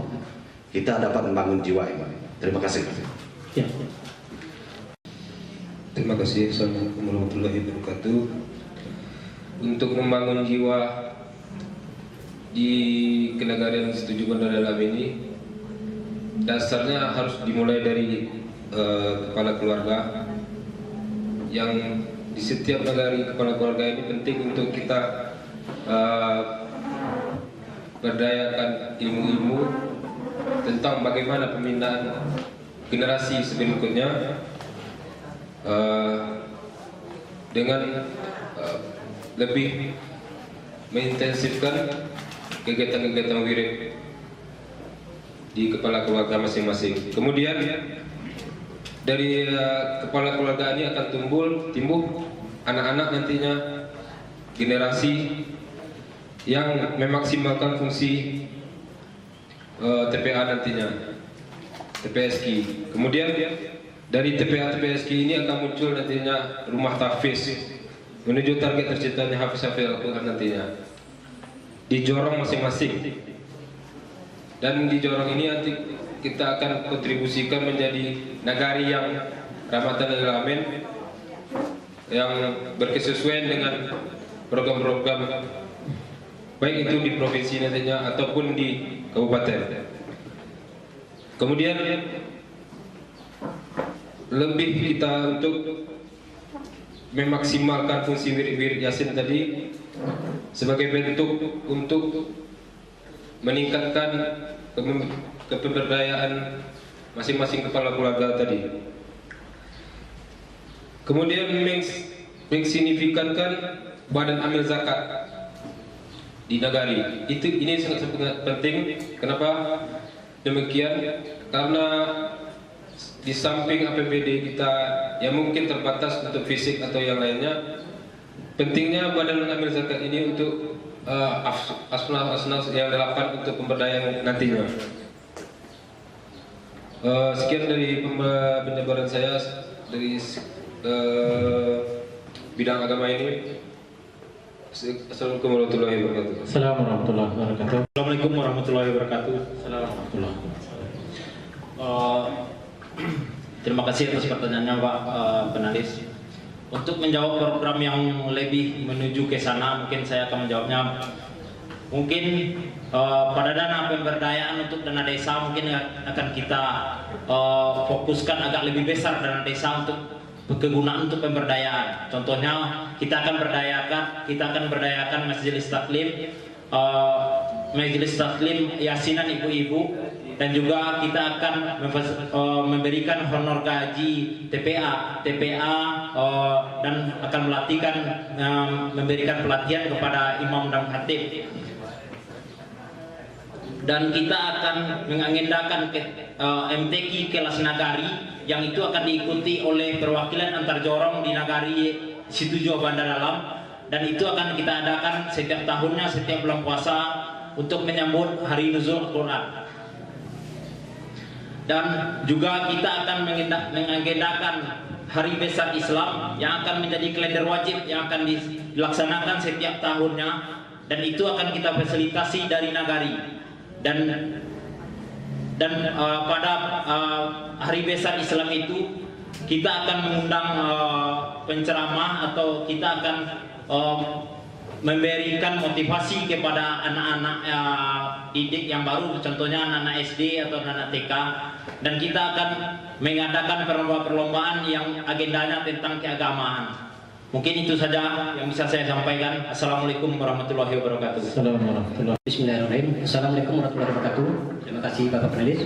kita dapat membangun jiwa ini. Terima kasih. Ya. Terima kasih. Assalamualaikum warahmatullahi wabarakatuh. Untuk membangun jiwa di kenegarian Setuju Bandar Dalam ini, dasarnya harus dimulai dari kepala keluarga. Yang di setiap negari kepala keluarga ini penting untuk kita berdayakan ilmu-ilmu tentang bagaimana pembinaan generasi berikutnya dengan lebih mengintensifkan kegiatan-kegiatan wirid di kepala keluarga masing-masing. Kemudian dari kepala keluarga ini akan tumbuh anak-anak nantinya, generasi yang memaksimalkan fungsi TPA nantinya, TPSQ. Kemudian dari TPA-TPSQ ini akan muncul nantinya rumah tahfiz menuju target terciptanya hafiz-hafiz Al-Quran nantinya di jorong masing-masing. Dan di jorong ini nanti kita akan kontribusikan menjadi nagari yang rahmatan lil alamin, yang berkesesuaian dengan program-program baik itu di provinsi nantinya ataupun di kabupaten. Kemudian lebih kita untuk memaksimalkan fungsi wirid-wirid Yasin tadi sebagai bentuk untuk meningkatkan kepemberdayaan masing-masing kepala keluarga tadi. Kemudian mengsignifikankan badan amil zakat di nagari. Ini sangat penting. Kenapa demikian? Karena di samping APBD kita yang mungkin terbatas untuk fisik atau yang lainnya, pentingnya badan amil zakat ini untuk asnaf yang 8 untuk pemberdayaan nantinya. Sekian dari penjabaran saya dari bidang agama ini. Assalamualaikum warahmatullahi wabarakatuh. Assalamualaikum warahmatullahi wabarakatuh. Assalamualaikum warahmatullahi wabarakatuh. Assalamualaikum. Terima kasih atas pertanyaannya Pak Penalis. Untuk menjawab program yang lebih menuju ke sana, mungkin saya akan menjawabnya. Mungkin pada dana pemberdayaan untuk dana desa mungkin akan kita fokuskan agak lebih besar dana desa untuk kegunaan untuk pemberdayaan. Contohnya kita akan berdayakan Majelis Taklim Yasinan ibu-ibu dan juga kita akan memberikan honor gaji TPA dan akan memberikan pelatihan kepada imam dan khatib. Dan kita akan mengagendakan MTQ kelas nagari yang itu akan diikuti oleh perwakilan antar jorong di nagari situ Jawa Banda Dalam, dan itu akan kita adakan setiap tahunnya setiap bulan puasa untuk menyambut hari nuzul Quran. Dan juga kita akan mengagendakan hari besar Islam yang akan menjadi kalender wajib yang akan dilaksanakan setiap tahunnya, dan itu akan kita fasilitasi dari nagari. Dan pada hari besar Islam itu kita akan mengundang penceramah atau kita akan memberikan motivasi kepada anak-anak didik yang baru, contohnya anak-anak SD atau anak-anak TK, dan kita akan mengadakan perlombaan yang agendanya tentang keagamaan. Mungkin itu saja yang bisa saya sampaikan. Assalamualaikum warahmatullahi wabarakatuh. Bismillahirrahmanirrahim. Assalamualaikum warahmatullahi wabarakatuh. Terima kasih Bapak Penulis.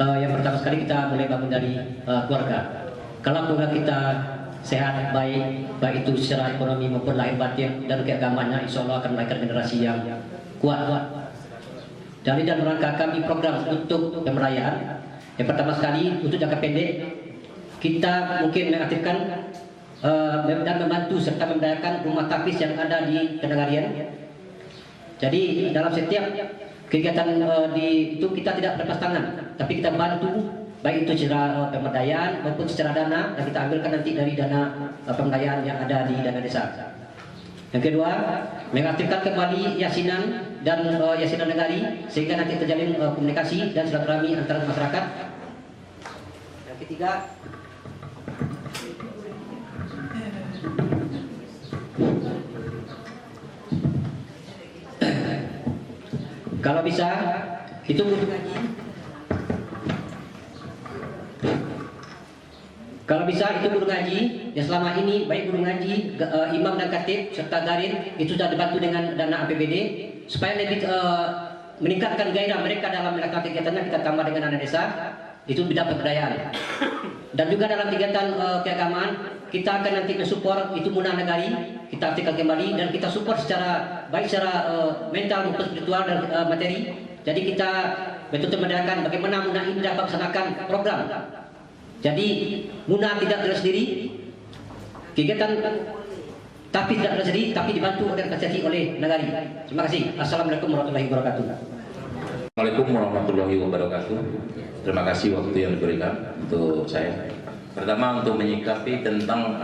Yang pertama sekali kita mulai bangun dari keluarga. Kalau keluarga kita sehat, baik itu secara ekonomi maupun lahir batin dan keagamannya, insya Allah akan melahirkan generasi yang kuat. Dan rangka kami program untuk pemberdayaan. Yang pertama sekali untuk jangka pendek kita mungkin mengaktifkan dan membantu serta memberdayakan rumah tapis yang ada di Kenagarian. Jadi dalam setiap kegiatan itu kita tidak berlepas tangan, tapi kita bantu baik itu secara pemberdayaan maupun secara dana, dan kita ambilkan nanti dari dana pemberdayaan yang ada di dana desa. Yang kedua, mengaktifkan kembali yasinan dan yasinan negari sehingga nanti terjalin komunikasi dan silaturahmi antara masyarakat. Yang ketiga, kalau bisa itu guru ngaji. Kalau bisa itu guru ngaji yang selama ini baik guru ngaji, imam dan khatib serta garin itu sudah dibantu dengan dana APBD supaya lebih meningkatkan gairah mereka dalam melakukan kegiatannya. Kita tambah dengan dana desa itu bidang pemberdayaan. Dan juga dalam kegiatan keagamaan kita akan nanti mensupport itu munah nagari, kita aktifkan kembali dan kita support secara baik secara mental maupun spiritual dan materi. Jadi kita betul-betul mendengarkan bagaimana munah ini dapat melaksanakan program. Jadi munah tidak terus sendiri, kegiatan tapi tidak terus sendiri, tapi dibantu organisasi oleh nagari. Terima kasih. Assalamualaikum warahmatullahi wabarakatuh. Assalamualaikum warahmatullahi wabarakatuh. Terima kasih waktu yang diberikan untuk saya. Pertama untuk menyikapi tentang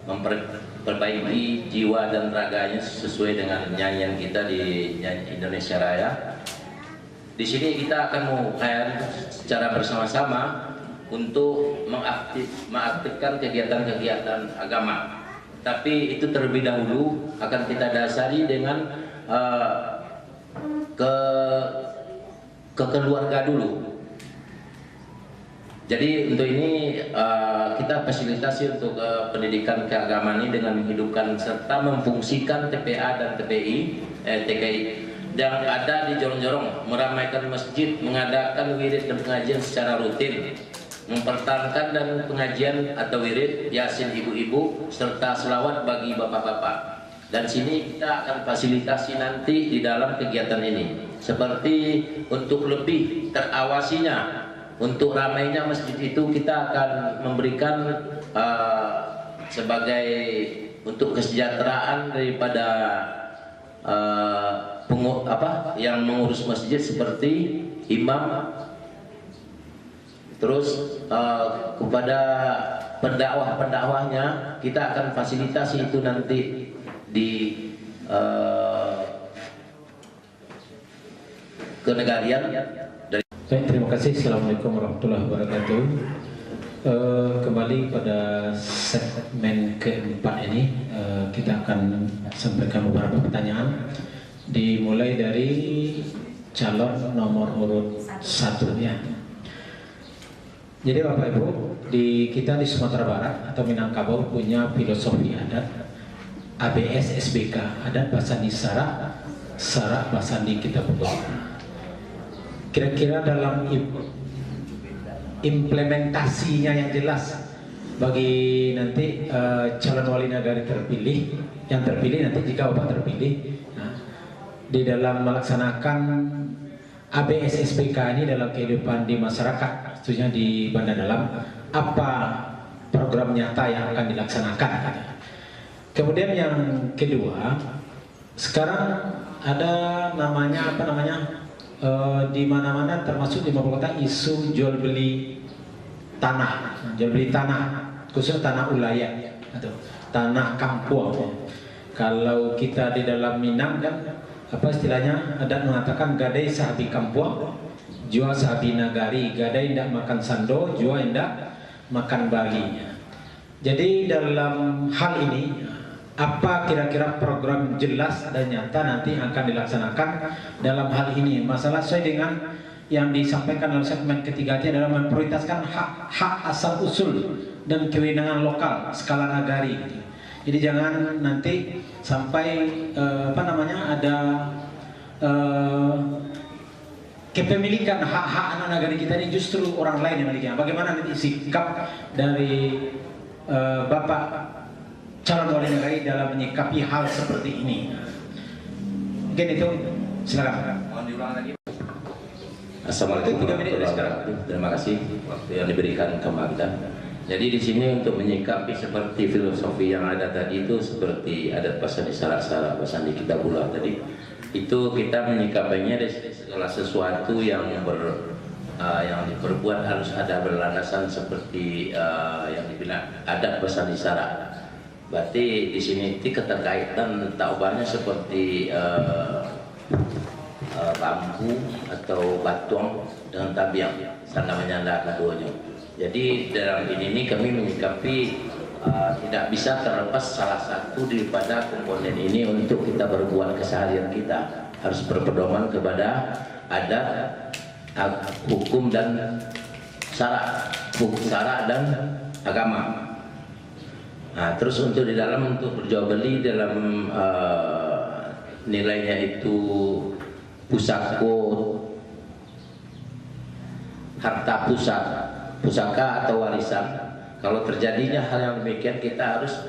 memperbaiki jiwa dan raganya sesuai dengan nyanyian kita di Indonesia Raya. Di sini kita akan mengupayakan secara bersama-sama untuk mengaktifkan kegiatan-kegiatan agama. Tapi itu terlebih dahulu akan kita dasari dengan ke keluarga dulu. Jadi untuk ini kita fasilitasi untuk pendidikan keagamaan ini dengan menghidupkan serta memfungsikan TPA dan TKI yang ada di jorong-jorong, meramaikan masjid, mengadakan wirid dan pengajian secara rutin, mempertahankan dan pengajian atau wirid yasin ibu-ibu serta selawat bagi bapak-bapak. Dan sini kita akan fasilitasi nanti di dalam kegiatan ini seperti untuk lebih terawasinya. Untuk ramainya masjid itu kita akan memberikan sebagai untuk kesejahteraan daripada yang mengurus masjid seperti imam, terus kepada pendakwahnya kita akan fasilitasi itu nanti di kenegarian. Baik, terima kasih. Assalamualaikum warahmatullahi wabarakatuh. Kembali pada segmen keempat ini, kita akan sampaikan beberapa pertanyaan. Dimulai dari calon nomor urut 1 ya. Jadi Bapak Ibu, kita di Sumatera Barat atau Minangkabau punya filosofi adat ABS SBK, adat Basandi Sarak, Sarak Basandi Kita Bogor. kira-kira dalam implementasinya yang jelas bagi nanti calon wali negara terpilih, yang terpilih nanti jika Bapak terpilih, di dalam melaksanakan ABSSPK ini dalam kehidupan di masyarakat, khususnya di Banda Dalam, apa program nyata yang akan dilaksanakan. Kemudian yang kedua, sekarang ada namanya apa namanya, di mana-mana termasuk di beberapa kota isu jual beli tanah, khususnya tanah ulayat atau tanah kampung. Kalau kita di dalam Minang kan apa istilahnya, ada mengatakan gadai sahabi kampung, jual sahabi nagari, gadai tidak makan sando, jual tidak makan bali. Jadi dalam hal ini, apa kira-kira program jelas dan nyata nanti akan dilaksanakan dalam hal ini? Masalah sesuai dengan yang disampaikan dalam segmen ketiganya adalah memprioritaskan hak asal usul dan kewenangan lokal skala nagari. Jadi jangan nanti sampai apa namanya, ada kepemilikan hak-hak anak negara kita ini justru orang lain yang memilikinya. Bagaimana nanti sikap dari Bapak calon wali negara dalam menyikapi hal seperti ini? Mungkin itu, silakan. Mohon diulang lagi. Assalamualaikum warahmatullahi wabarakatuh. Terima kasih waktu yang diberikan ke Magda. Jadi di sini untuk menyikapi seperti filosofi yang ada tadi itu, seperti adat pesan isyarat-isyarat pesan di kitab ulah tadi, itu kita menyikapinya dari segala sesuatu yang diperbuat harus ada berlandasan seperti yang dibilang adat pesan isyarat. Berarti di sini itu keterkaitan taubahnya seperti bambu atau batuang dengan tabiang, sana menyanda keduanya. Jadi dalam ini kami menyikapi tidak bisa terlepas salah satu daripada komponen ini untuk kita berbuat keseharian kita. Harus berpedoman kepada adat, hukum dan syarak, dan agama. Nah, terus untuk di dalam untuk berjual beli dalam nilainya itu pusako, harta pusaka atau warisan. Kalau terjadinya hal yang demikian, kita harus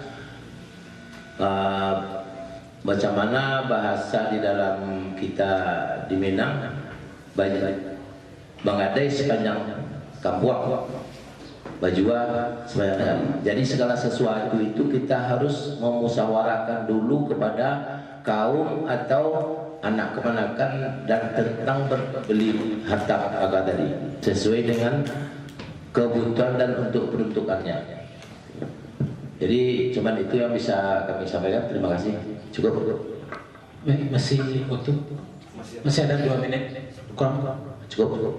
bagaimana bahasa di dalam kita di Minang, bangadai sepanjang kampung, bajua sepanjang hari. Jadi segala sesuatu itu kita harus memusyawarahkan dulu kepada kaum atau anak keponakan dan tentang berbeli harta agama tadi sesuai dengan kebutuhan dan untuk peruntukannya. Jadi cuman itu yang bisa kami sampaikan. Terima kasih. Cukup. Baik, masih waktu? Masih ada 2 menit. Kurang? Cukup.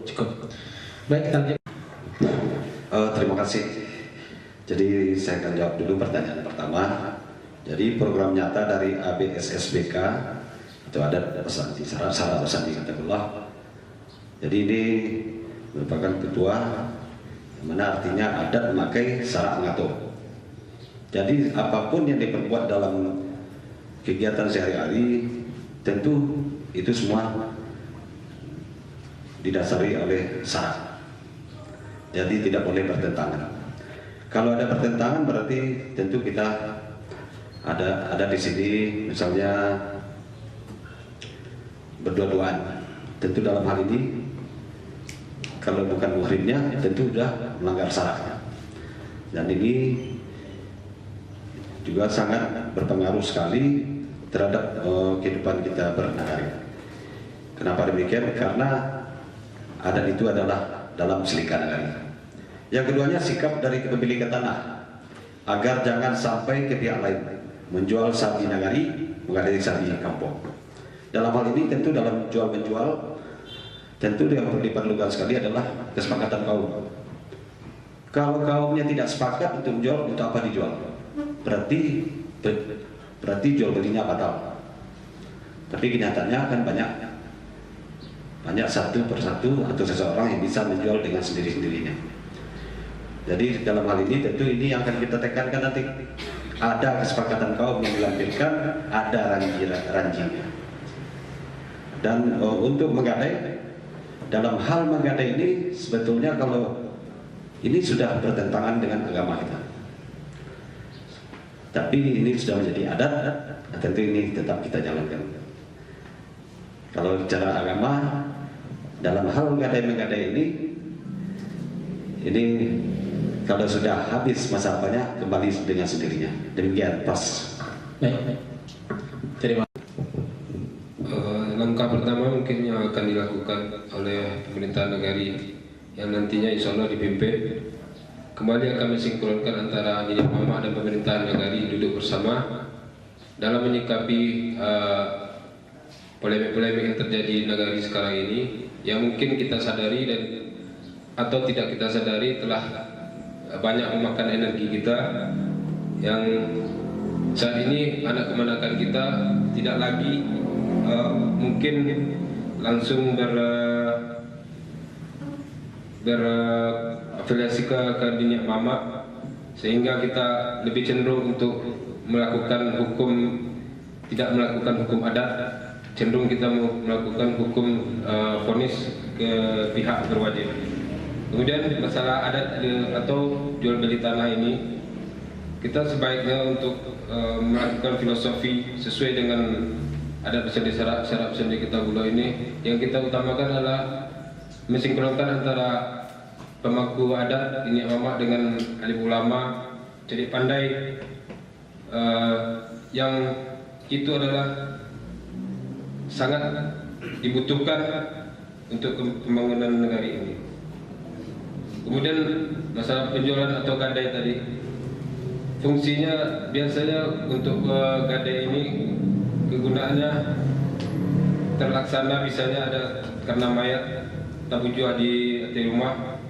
Baik, lanjut. Terima kasih. Jadi saya akan jawab dulu pertanyaan pertama. Jadi program nyata dari ABSSBK itu ada pesan di syarat pesan di kategori. Jadi ini merupakan ketua, yang mana artinya adat memakai syarat ngatur. Jadi apapun yang diperbuat dalam kegiatan sehari-hari, tentu itu semua didasari oleh syarat. Jadi tidak boleh bertentangan. Kalau ada pertentangan berarti tentu kita ada di sini misalnya berdua-duaan. Tentu dalam hal ini kalau bukan muhrimnya tentu sudah melanggar syaratnya. Dan ini juga sangat berpengaruh sekali terhadap kehidupan kita bernegara. Kenapa demikian? Karena adat itu adalah dalam selika negara. Yang keduanya sikap dari kepemilikan tanah agar jangan sampai ke pihak lain menjual sapi nagari, mengadai sapi kampung. Dalam hal ini tentu dalam jual menjual tentu yang diperlukan sekali adalah kesepakatan kaum. Kalau kaumnya tidak sepakat untuk menjual, untuk apa dijual? Berarti jual belinya batal. Tapi kenyataannya akan banyak satu persatu atau seseorang yang bisa menjual dengan sendiri-sendirinya. Jadi dalam hal ini tentu ini yang akan kita tekankan nanti. Ada kesepakatan kaum yang dilampirkan, ada ranjinya. Dan untuk menggadai dalam hal menggadai ini sebetulnya kalau ini sudah bertentangan dengan agama kita. Tapi ini sudah menjadi adat, tentu ini tetap kita jalankan. Kalau bicara agama, dalam hal menggadai ini kalau sudah habis masa apanya kembali dengan sendirinya. Demikian pas. Baik. Terima. Langkah pertama mungkin yang akan dilakukan oleh pemerintahan negari yang nantinya insya Allah dipimpin kembali akan mensinkronkan antara Nini Mama dan pemerintahan negari duduk bersama dalam menyikapi polemik-polemik yang terjadi di negari sekarang ini yang mungkin kita sadari dan atau tidak kita sadari telah banyak memakan energi kita yang saat ini anak kemenakan kita tidak lagi mungkin langsung berafiliasi ke Nini Mama sehingga kita lebih cenderung untuk melakukan tidak melakukan hukum adat, cenderung kita melakukan hukum vonis ke pihak berwajib. Kemudian masalah adat atau jual beli tanah ini kita sebaiknya untuk melakukan filosofi sesuai dengan adat berseni syarat berseni kita Bulo ini. Yang kita utamakan adalah mensinkronkan antara pemangku adat Nini Mama dengan alim ulama, jadi pandai yang itu adalah sangat dibutuhkan untuk pembangunan negara ini. Kemudian masalah penjualan atau gadai tadi, fungsinya biasanya untuk gadai ini kegunaannya terlaksana misalnya ada karena mayat tabujua di rumah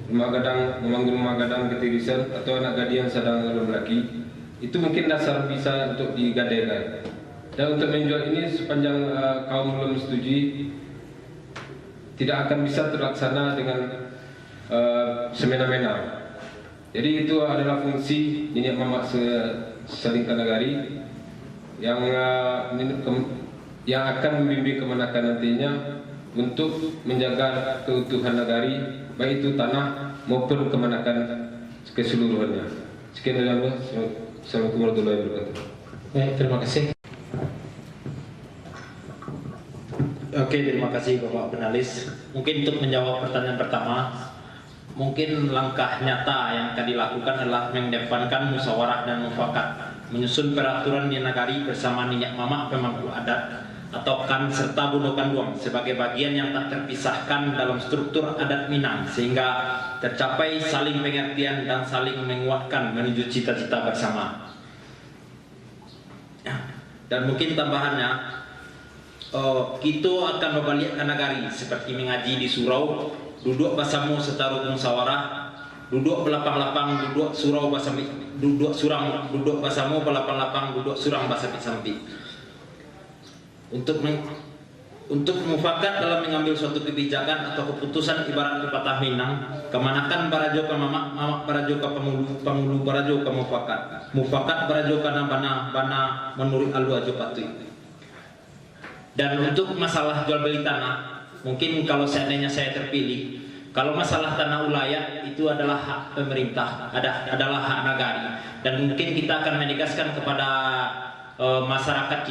gadang, membangun rumah gadang ketirisan atau anak gadis yang sedang belum lagi, itu mungkin dasar bisa untuk digadaikan. Dan untuk menjual ini sepanjang kaum belum setujui tidak akan bisa terlaksana dengan semena-mena. Jadi itu adalah fungsi Nini Mama Selingkah Nagari yang akan membimbing kemenakan nantinya untuk menjaga keutuhan nagari, baik itu tanah maupun kemenakan keseluruhannya. Sekian dari Allah. Assalamualaikum warahmatullahi wabarakatuh. Baik, terima kasih. Oke, terima kasih Bapak Penalis. Mungkin untuk menjawab pertanyaan pertama, mungkin langkah nyata yang akan dilakukan adalah mengedepankan musyawarah dan mufakat, menyusun peraturan di nagari bersama Nini Mama pemangku adat atau kan serta Bundo Kanduang sebagai bagian yang tak terpisahkan dalam struktur adat Minang sehingga tercapai saling pengertian dan saling menguatkan menuju cita-cita bersama. Dan mungkin tambahannya, kita akan membalikkan nagari seperti mengaji di surau, duduk bersama secara musyawarah, duduk belapang-lapang, duduk surau bersama, duduk surang, duduk bersama belapang-lapang, duduk surang bersama sampi. Untuk mufakat dalam mengambil suatu kebijakan atau keputusan ibarat pepatah Minang, kemanakan barajo ke mamak barajo ke pemulu barajo ke mufakat barajo kana bana menurut alu ajo patui. Dan untuk masalah jual beli tanah, mungkin kalau seandainya saya terpilih, kalau masalah tanah ulayat itu adalah hak pemerintah, adalah hak nagari, dan mungkin kita akan menegaskan kepada masyarakat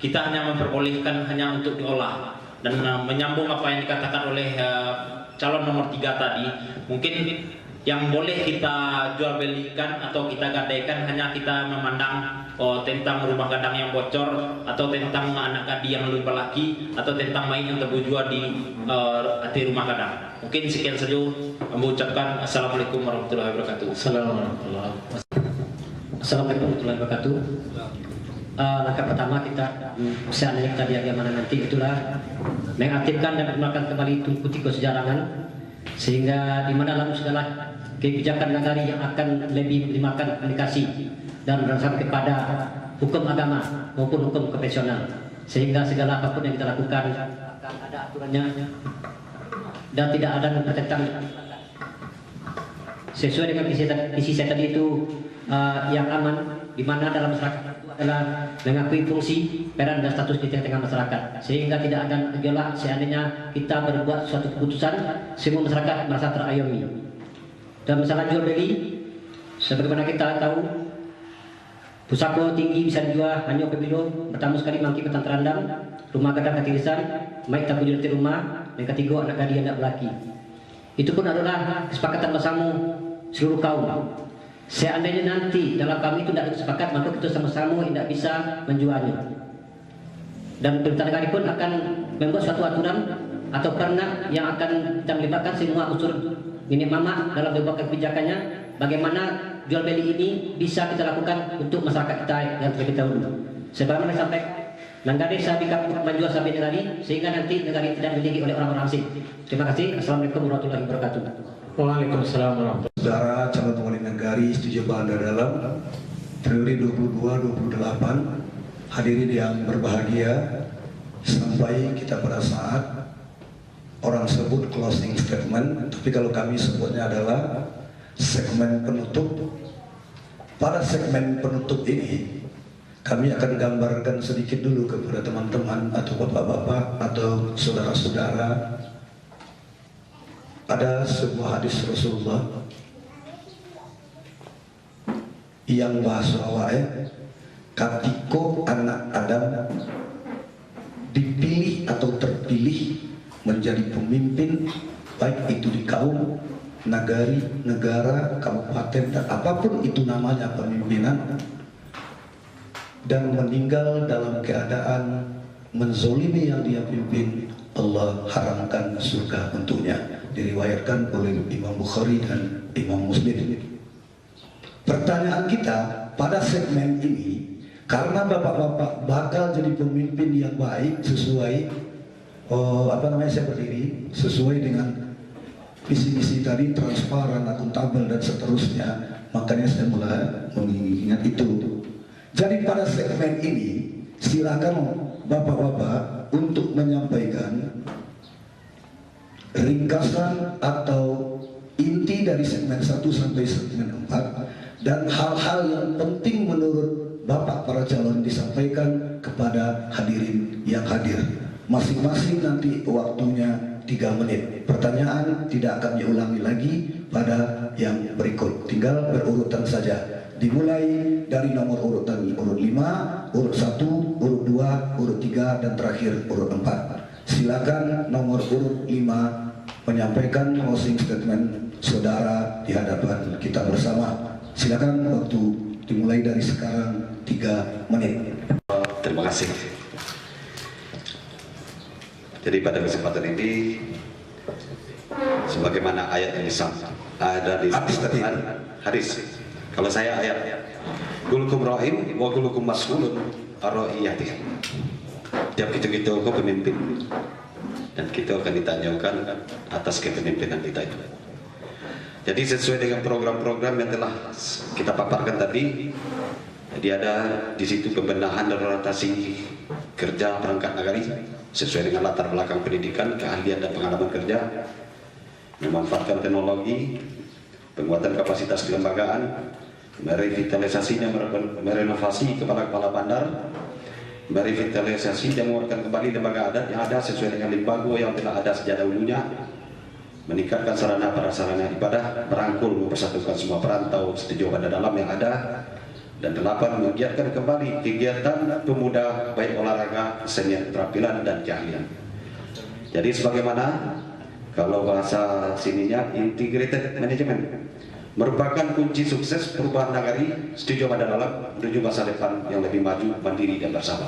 kita hanya memperbolehkan hanya untuk diolah. Dan menyambung apa yang dikatakan oleh calon nomor 3 tadi, mungkin yang boleh kita jual belikan atau kita gadaikan hanya kita memandang tentang rumah gadang yang bocor, atau tentang anak gadis yang lupa laki, atau tentang main yang terbujua di rumah gadang. Mungkin sekian saja, mengucapkan Assalamualaikum warahmatullahi wabarakatuh. Assalamualaikum warahmatullahi wabarakatuh. Langkah pertama kita seandainya kita bagaimana nanti itulah mengaktifkan dan menggunakan kembali Tungku Sejarangan, sehingga di mana dalam segala kebijakan nagari yang akan lebih melibatkan komunikasi dan berdasarkan kepada hukum agama maupun hukum konvensional, sehingga segala apapun yang kita lakukan ada aturannya dan tidak ada yang bertentangan, sesuai dengan visi saya tadi itu yang aman, di mana dalam masyarakat itu adalah mengakui fungsi, peran dan status di tengah-tengah masyarakat, sehingga tidak ada gejolak seandainya kita berbuat suatu keputusan semua masyarakat merasa terayomi. Dan masalah jual beli, sebagaimana kita tahu, pusako tinggi bisa dijual hanya apabila pertama sekali mangki petang terandam, rumah gadang ketirisan, maik tak kunjung di rumah, dan ketiga anak gadis yang tak berlaki. Itu pun adalah kesepakatan bersama seluruh kaum. Seandainya nanti dalam kami itu tidak ada sepakat, maka kita sama-sama tidak bisa menjualnya. Dan pemerintah negara pun akan membuat suatu aturan atau pernak yang akan kita melibatkan semua unsur nenek mama dalam beberapa kebijakannya, bagaimana jual beli ini bisa kita lakukan untuk masyarakat kita yang terlebih dahulu. Sebagaimana sampai negara sabika menjual sampai negari, sehingga nanti negara tidak dimiliki oleh orang-orang asing. Terima kasih. Assalamualaikum warahmatullahi wabarakatuh. Waalaikumsalam warahmatullahi. Saudara calon wali negari setuju pada dalam periode 22-28, hadirin yang berbahagia, sampai kita pada saat orang sebut closing statement, tapi kalau kami sebutnya adalah segmen penutup. Pada segmen penutup ini kami akan gambarkan sedikit dulu kepada teman-teman atau bapak-bapak atau saudara-saudara. Ada sebuah hadis Rasulullah yang bahasa awalnya, katiko anak Adam dipilih atau terpilih menjadi pemimpin, baik itu di kaum, nagari, negara, kabupaten, dan apapun itu namanya pemimpinan, dan meninggal dalam keadaan menzolimi yang dia pimpin, Allah haramkan surga untuknya. Diriwayatkan oleh Imam Bukhari dan Imam Muslim. Pertanyaan kita pada segmen ini, karena bapak-bapak bakal jadi pemimpin yang baik sesuai sesuai dengan visi-misi tadi, transparan, akuntabel dan seterusnya, makanya saya mulai mengingat itu. Jadi pada segmen ini silakan bapak-bapak untuk menyampaikan ringkasan atau inti dari segmen 1 sampai segmen 4 dan hal-hal yang penting menurut bapak para calon disampaikan kepada hadirin yang hadir. Masing-masing nanti waktunya 3 menit. Pertanyaan tidak akan diulangi lagi pada yang berikut, tinggal berurutan saja, dimulai dari nomor urutan urut 5, urut 1, urut 2, urut 3, dan terakhir urut 4. Silakan nomor urut 5 menyampaikan closing statement saudara di hadapan kita bersama. Silakan, waktu dimulai dari sekarang 3 menit. Terima kasih. Jadi pada kesempatan ini, sebagaimana ayat yang ada di hadis. Kalau saya ayat, kulukum ra'in wa kulukum mas'ulun ar-ra'iyatih. Tiap kita kau pemimpin, dan kita akan ditanyakan atas kepemimpinan kita itu. Jadi sesuai dengan program-program yang telah kita paparkan tadi, jadi ada di situ pembenahan dan rotasi kerja perangkat nagari sesuai dengan latar belakang pendidikan, keahlian dan pengalaman kerja, memanfaatkan teknologi, penguatan kapasitas kelembagaan, merevitalisasinya, merenovasi kepala-kepala bandar, merevitalisasi dan menguatkan kembali lembaga adat yang ada sesuai dengan limbago yang telah ada sejak dahulunya, meningkatkan sarana prasarana ibadah, merangkul mempersatukan semua perantau setuju pada dalam yang ada, dan 8, menggiatkan kembali kegiatan pemuda baik olahraga, seni, keterampilan dan keahlian. Jadi sebagaimana kalau bahasa sininya integrated management merupakan kunci sukses perubahan nagari setuju pada dalam menuju masa depan yang lebih maju, mandiri dan bersama.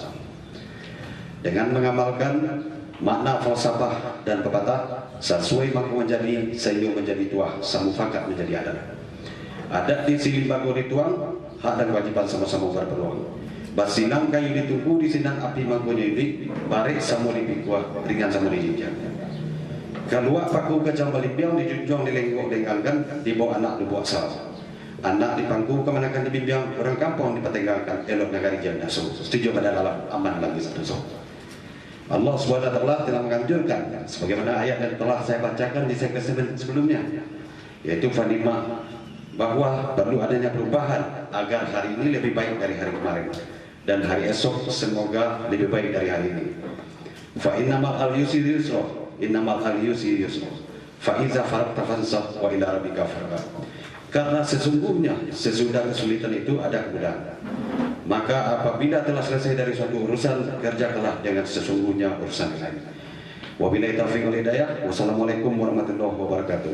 Dengan mengamalkan makna falsafah dan pepatah, sesuai mangku menjadi, sehingga menjadi tua, samufakat menjadi adat. Adat di sini bago dituang, hak dan kewajiban sama-sama berpeluang. Basinang kayu ditunggu di sinang api mangku nyudik, barik samu dipikuah, ringan samu dijinjang. Keluar paku kacang balimbiang dijunjung dilenggok dengangkan, dibawa anak dibawa sal. Anak dipangku kemenakan dibimbing, orang kampung dipetegangkan, elok negari janda so. Setuju pada dalam aman lagi satu so. Allah SWT telah menganjurkan sebagaimana ayat yang telah saya bacakan di segmen sebelumnya, yaitu fanima bahwa perlu adanya perubahan agar hari ini lebih baik dari hari kemarin dan hari esok semoga lebih baik dari hari ini. Fa innamal al-yusri yusra, innamal al-yusri yusra. Fa iza faragta fansab wa ila rabbika farghab. Karena sesungguhnya sesudah kesulitan itu ada kemudahan. Maka apabila telah selesai dari suatu urusan, kerjakanlah dengan sesungguhnya urusan lain. Wabillahi taufiq wal hidayah. Wassalamualaikum warahmatullahi wabarakatuh.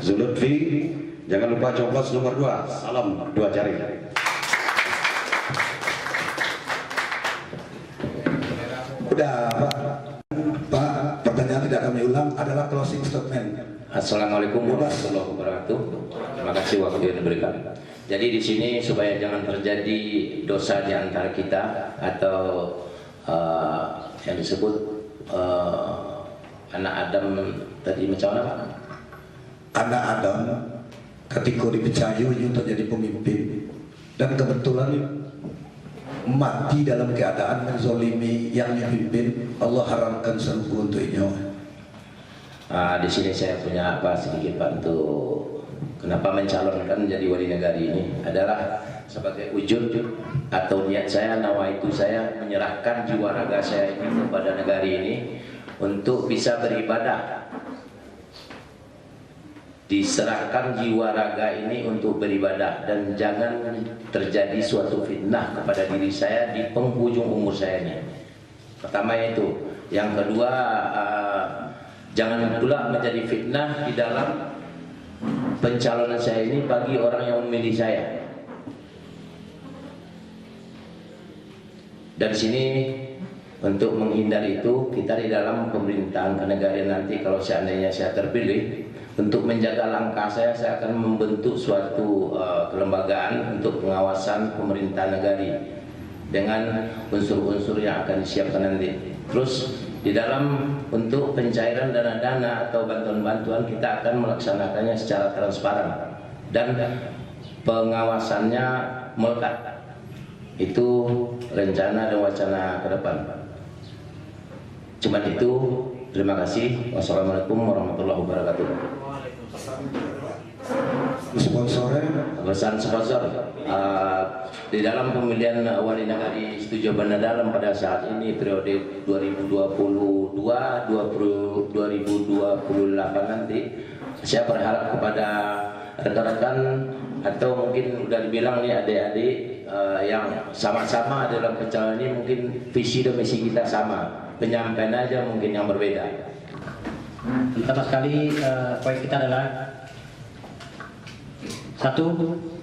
Zulutfi, jangan lupa coblos nomor 2. Salam 2 jari. Udah Pak, pertanyaan tidak kami ulang, adalah closing statement. Assalamualaikum warahmatullahi wabarakatuh. Terima kasih waktu yang diberikan. Jadi di sini supaya jangan terjadi dosa di antara kita atau yang disebut anak Adam tadi macam apa? Anak Adam ketika dipercayai untuk jadi pemimpin dan kebetulan mati dalam keadaan menzolimi yang dipimpin, Allah haramkan seluruh untuknya. Di sini saya punya apa sedikit bantu. Kenapa mencalonkan menjadi wali negari ini adalah sebagai wujud atau niat saya, nawaitu saya menyerahkan jiwa raga saya ini kepada negari ini untuk bisa beribadah. Diserahkan jiwa raga ini untuk beribadah dan jangan terjadi suatu fitnah kepada diri saya di penghujung umur saya ini. Pertama itu. Yang kedua, jangan pula menjadi fitnah di dalam pencalonan saya ini bagi orang yang memilih saya. Dan sini untuk menghindari itu, kita di dalam pemerintahan kenegarian nanti kalau seandainya saya terpilih, untuk menjaga langkah saya akan membentuk suatu kelembagaan untuk pengawasan pemerintahan negari dengan unsur-unsur yang akan disiapkan nanti. Terus di dalam untuk pencairan dana-dana atau bantuan-bantuan kita akan melaksanakannya secara transparan dan pengawasannya melekat. Itu rencana dan wacana ke depan. Cuma itu, terima kasih. Wassalamualaikum warahmatullahi wabarakatuh. Pesan sponsor di dalam pemilihan wali negari Setuju Banda Dalam pada saat ini periode 2022-2028 nanti, saya berharap kepada rekan-rekan atau mungkin udah dibilang nih adik-adik yang sama-sama dalam pencalonan ini, mungkin visi dan misi kita sama, penyampaian aja mungkin yang berbeda. Pertama sekali poin kita adalah 1.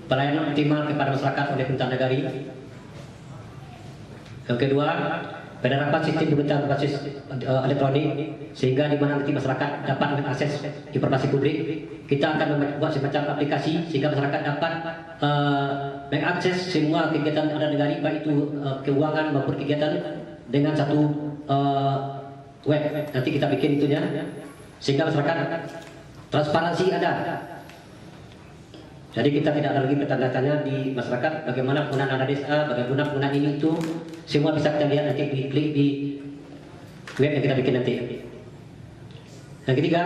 Pelayanan optimal kepada masyarakat oleh pemerintahan negari. Yang kedua, penerapan sistem pemerintahan berbasis elektronik sehingga di mana nanti masyarakat dapat mengakses informasi publik. Kita akan membuat semacam aplikasi sehingga masyarakat dapat mengakses semua kegiatan ada negari, baik itu keuangan maupun kegiatan dengan satu web. Nanti kita bikin itunya sehingga masyarakat transparansi ada. Jadi kita tidak ada lagi bertanya-tanya di masyarakat bagaimana penggunaan dana desa, bagaimana penggunaan ini itu, semua bisa kita lihat nanti di klik di web yang kita bikin nanti. Yang ketiga,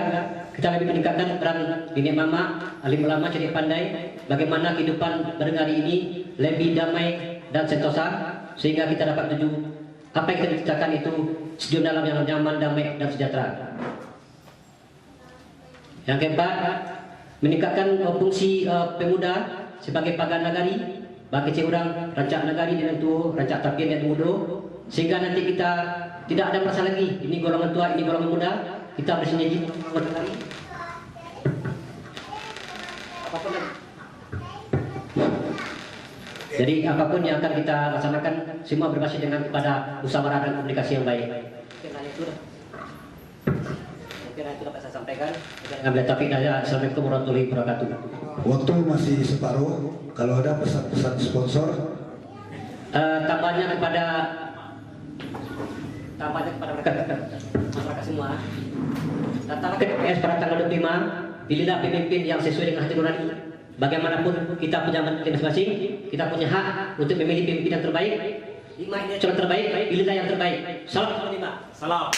kita lebih meningkatkan peran nenek mama, alim ulama, cerdik pandai, bagaimana kehidupan bernegari ini lebih damai dan sentosa sehingga kita dapat tuju apa yang kita ceritakan itu sejuk dalam yang nyaman, damai dan sejahtera. Yang keempat, meningkatkan fungsi pemuda sebagai pagar nagari bagi orang rancak nagari dengan tu rancak tapian dan muda sehingga nanti kita tidak ada masalah lagi ini golongan tua ini golongan muda, kita bersinergi nagari. Jadi apapun yang akan kita laksanakan semua berbasis dengan kepada musyawarah dan komunikasi yang baik. Mungkin itu dapat saya sampaikan. Ngambil topik saya. Assalamualaikum warahmatullahi wabarakatuh. Waktu masih separuh. Kalau ada pesan-pesan sponsor, tambahnya kepada masyarakat semua. Datang ke TPS pada tanggal 25. Pilihlah pemimpin yang sesuai dengan hati nurani. Bagaimanapun kita punya mandat masing-masing, kita punya hak untuk memilih pemimpin yang terbaik. 5 ini calon terbaik, pilihlah yang terbaik. Salam 5. Salam.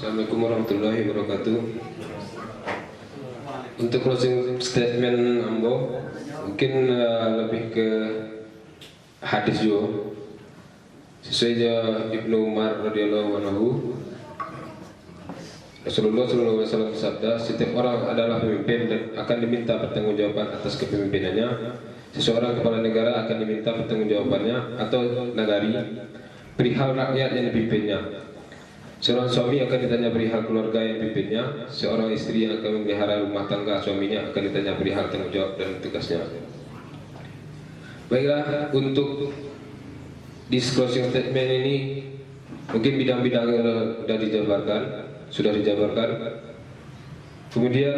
Assalamualaikum warahmatullahi wabarakatuh. Untuk closing statement Ambo, mungkin lebih ke hadis juga. Sesuai Ibnu Umar radhiyallahu anhu, Rasulullah SAW bersabda, setiap orang adalah pemimpin dan akan diminta pertanggungjawaban atas kepemimpinannya. Seseorang kepala negara akan diminta pertanggungjawabannya atau nagari perihal rakyat yang dipimpinnya. Seorang suami akan ditanya perihal keluarga yang dipimpinnya. Seorang istri yang akan memelihara rumah tangga suaminya akan ditanya perihal tanggung jawab dan tugasnya. Baiklah, untuk disclosing statement ini mungkin bidang-bidang sudah dijabarkan. Kemudian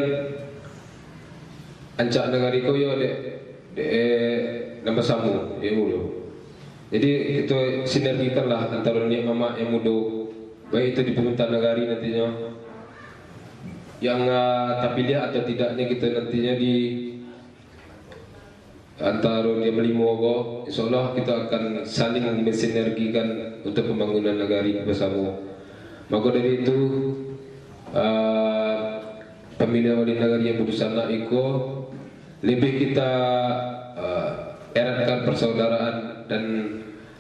ancak negari koyo nambah samu ya mulu. Jadi itu sinergikan lah antara niat mama yang mudo, baik itu di pemerintahan negari nantinya yang terpilih atau tidaknya kita nantinya di antara dia melimogo, insyaallah kita akan saling mensinergikan untuk pembangunan negari bersama. Maka dari itu pemilihan wali negari yang busana iko lebih kita eratkan persaudaraan dan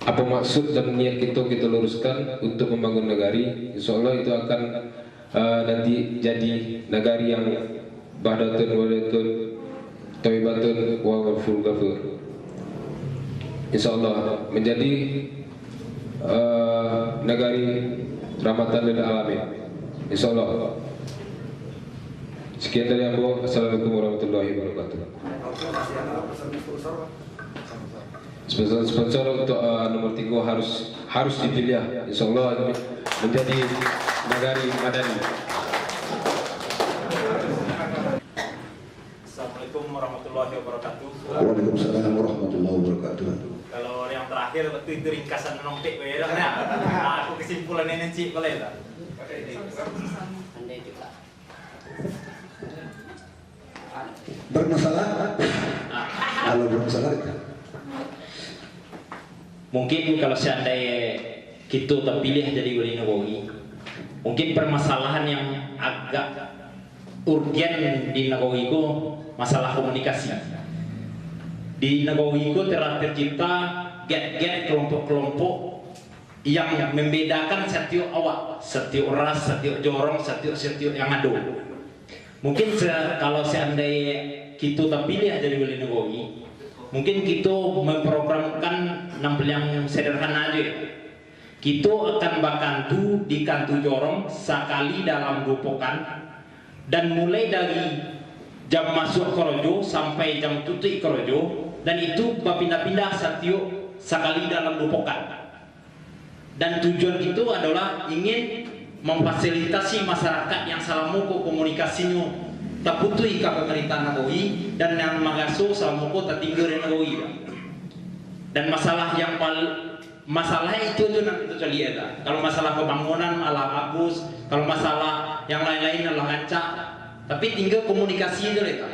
apa maksud dan niat kita luruskan untuk membangun negari. Insyaallah itu akan nanti jadi negari yang bahdatun wadatun taubatun wa ghafur ghafur. Insyaallah menjadi negari rahmatan lil alamin. Insyaallah. Sekian dari aku. Assalamualaikum warahmatullahi wabarakatuh. Sponsor untuk nomor 3 harus dipilih ya. Insyaallah menjadi negari madani. Assalamualaikum warahmatullahi wabarakatuh. Waalaikumsalam warahmatullahi wabarakatuh. Kalau yang terakhir waktu itu ringkasan nompek ya. Nah, aku kesimpulannya nanti boleh tak? Bermasalah? Kalau bermasalah Mungkin kalau seandainya kita terpilih jadi wali negeri, mungkin permasalahan yang agak urgen di negeri itu masalah komunikasi. Di negeri itu telah tercipta get kelompok-kelompok yang membedakan setiap awak, setiap ras, setiap jorong, setiap yang ada. Mungkin kalau seandainya kita terpilih jadi wali negeri, mungkin kita memprogramkan nampil yang sederhana aja. Kita akan bantu di kantu jorong sekali dalam 2 pekan, dan mulai dari jam masuk kerojo sampai jam tutup kerojo, dan itu berpindah-pindah setiap sekali dalam 2 pekan. Dan tujuan itu adalah ingin memfasilitasi masyarakat yang salamuko komunikasinya tak butuh ke pemerintahan negeri dan yang magaso salamuko tak tinggal di negeri. Dan masalah yang masalah itu nanti kita lihat. Kalau masalah pembangunan ala bagus, kalau masalah yang lain-lain ala ngancak, tapi tinggal komunikasi itu lah.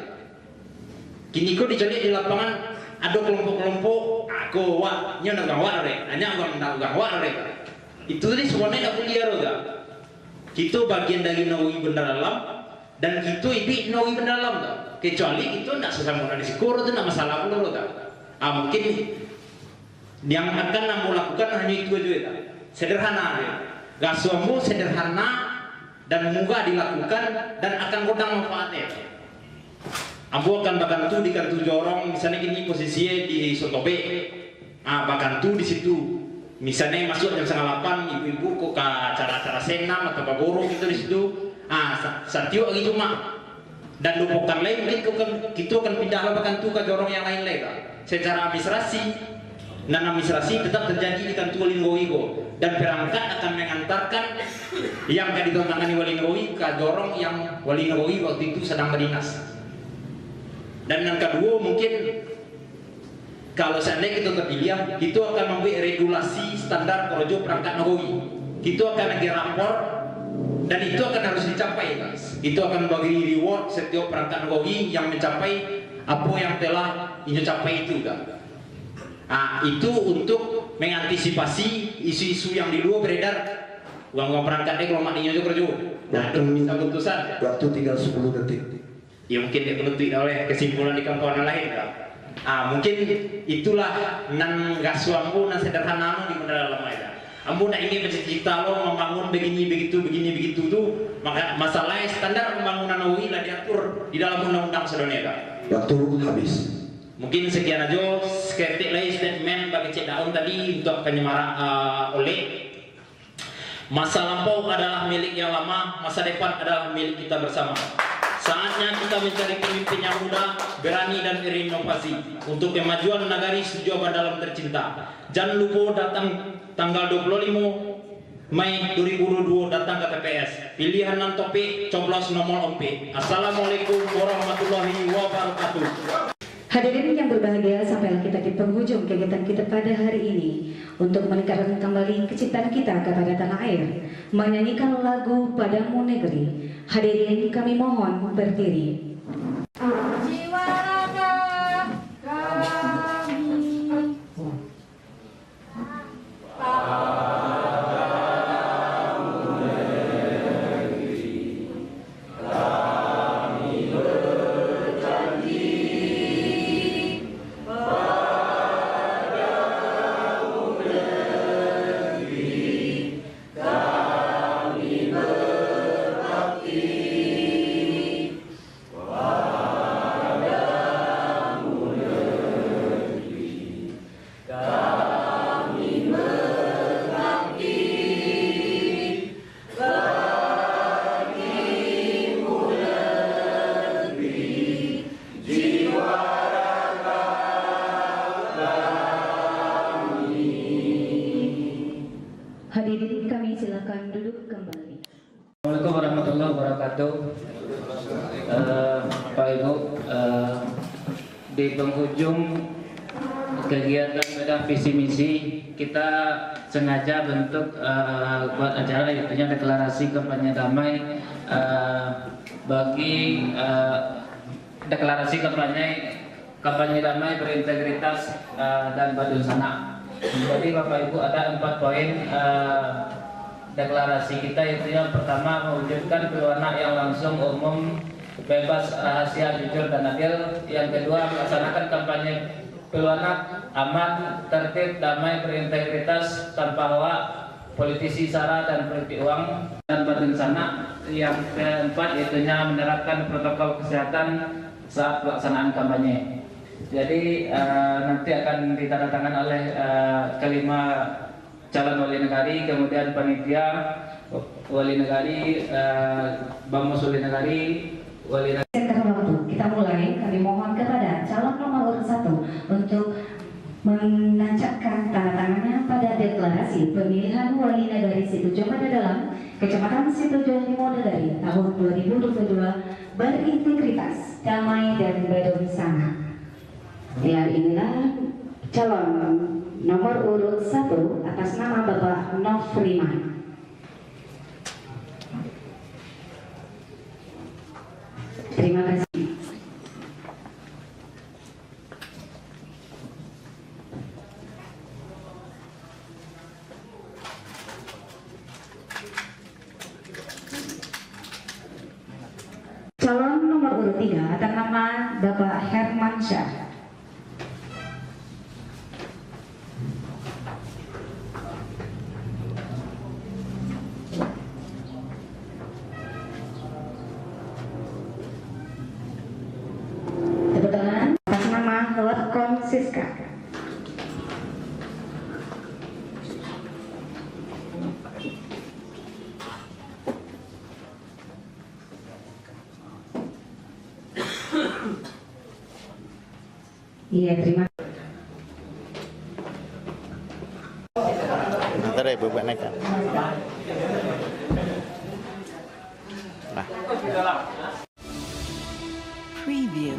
Kini kau dicari di lapangan ada kelompok-kelompok aku wah nyo nang wah re, hanya orang nang wah re. Itu tadi semuanya aku lihat dah. Kita bagian dari nawi benda dalam dan itu ibi nawi benda dalam dah. Kecuali itu nak sesama di sekolah itu nak masalah dulu dah. Mungkin yang akan kamu lakukan hanya itu aja, sederhana ya. Gasuamu sederhana dan mudah dilakukan dan akan godang manfaatnya. Ambo akan bantu di kantu jorong, misalnya ini posisinya di Sotobe, bantu di situ. Misalnya masuk jam 8, ibu-ibu kok ke acara-acara senam atau bagoro gitu di situ. Satyo lagi cuma. Dan lupakan lain mungkin kita akan pindah bantu ke jorong yang lain-lain. Secara administrasi, dan administrasi tetap terjadi di kantor Walinggoigo, dan perangkat akan mengantarkan yang akan ditangani Walinggowi ke jorong yang Walinggowi waktu itu sedang berdinas. Dan yang kedua mungkin kalau seandainya kita terpilih, kita akan membuat regulasi standar projo perangkat negeri. Kita akan lagi rapor dan itu akan harus dicapai, guys. Itu akan bagi reward setiap perangkat negeri yang mencapai apa yang telah dicapai itu, guys. Itu untuk mengantisipasi isu-isu yang di luar beredar uang perangkat kalau makninya juga kerja. Nah, itu bisa putusan. Waktu tinggal 10 detik. Ya mungkin dia penentu oleh kesimpulan di kawan-kawan lain kan. Mungkin itulah nan gasuambu nan sederhana di dalam itu. Ambo nak ingin bercita-cita lo membangun begini begitu tuh, maka masalahnya standar pembangunan UI lah diatur di dalam undang-undang sedunia. Waktu habis. Mungkin sekian aja skeptik lagi statement bagi Cik Daun tadi untuk penyemarak oleh masa lampau adalah milik yang lama, masa depan adalah milik kita bersama. Saatnya kita mencari pemimpin yang muda, berani dan berinovasi untuk kemajuan nagari sejawa dalam tercinta. Jangan lupa datang tanggal 25 Mei 2022 datang ke TPS. Pilihan nan topik coblos nomor OP. Assalamualaikum warahmatullahi wabarakatuh. Hadirin yang berbahagia, sampailah kita di penghujung kegiatan kita pada hari ini untuk meningkatkan kembali kecintaan kita kepada tanah air, menyanyikan lagu Padamu Negeri. Hadirin kami mohon berdiri. Jiwa raga kami Hadirin kami silakan duduk kembali. Assalamualaikum warahmatullahi wabarakatuh. Pak Ibu, di penghujung kegiatan bedah visi misi kita sengaja bentuk buat acara yaitu deklarasi kampanye damai bagi deklarasi kampanye damai berintegritas dan berencana. Jadi Bapak Ibu ada 4 poin deklarasi kita, yaitu yang pertama mewujudkan pidana yang langsung, umum, bebas, rahasia, jujur dan adil. Yang kedua melaksanakan kampanye pidana aman, tertib, damai, berintegritas, tanpa hawa, politisi sara dan politik uang dan berencana. Yang keempat yaitu menerapkan protokol kesehatan saat pelaksanaan kampanye. Jadi nanti akan ditandatangan oleh kelima calon wali negari, kemudian panitia wali negari, bamus wali negari, wali negari. Waktu kita mulai, kami mohon kepada calon nomor urut 1 untuk menancapkan tanda tangannya pada deklarasi pemilihan wali negari Situjoyo pada dalam Kecamatan Situjoyo Negari tahun 2022 berintegritas, damai dan berdomisana. Ya, inilah calon nomor urut 1 atas nama Bapak Nofriman. Terima kasih. Calon nomor urut 3 atas nama Bapak Herman Syah. Siska. Iya, terima kasih. Bentar ya, Bapak naik kan. Nah. Preview.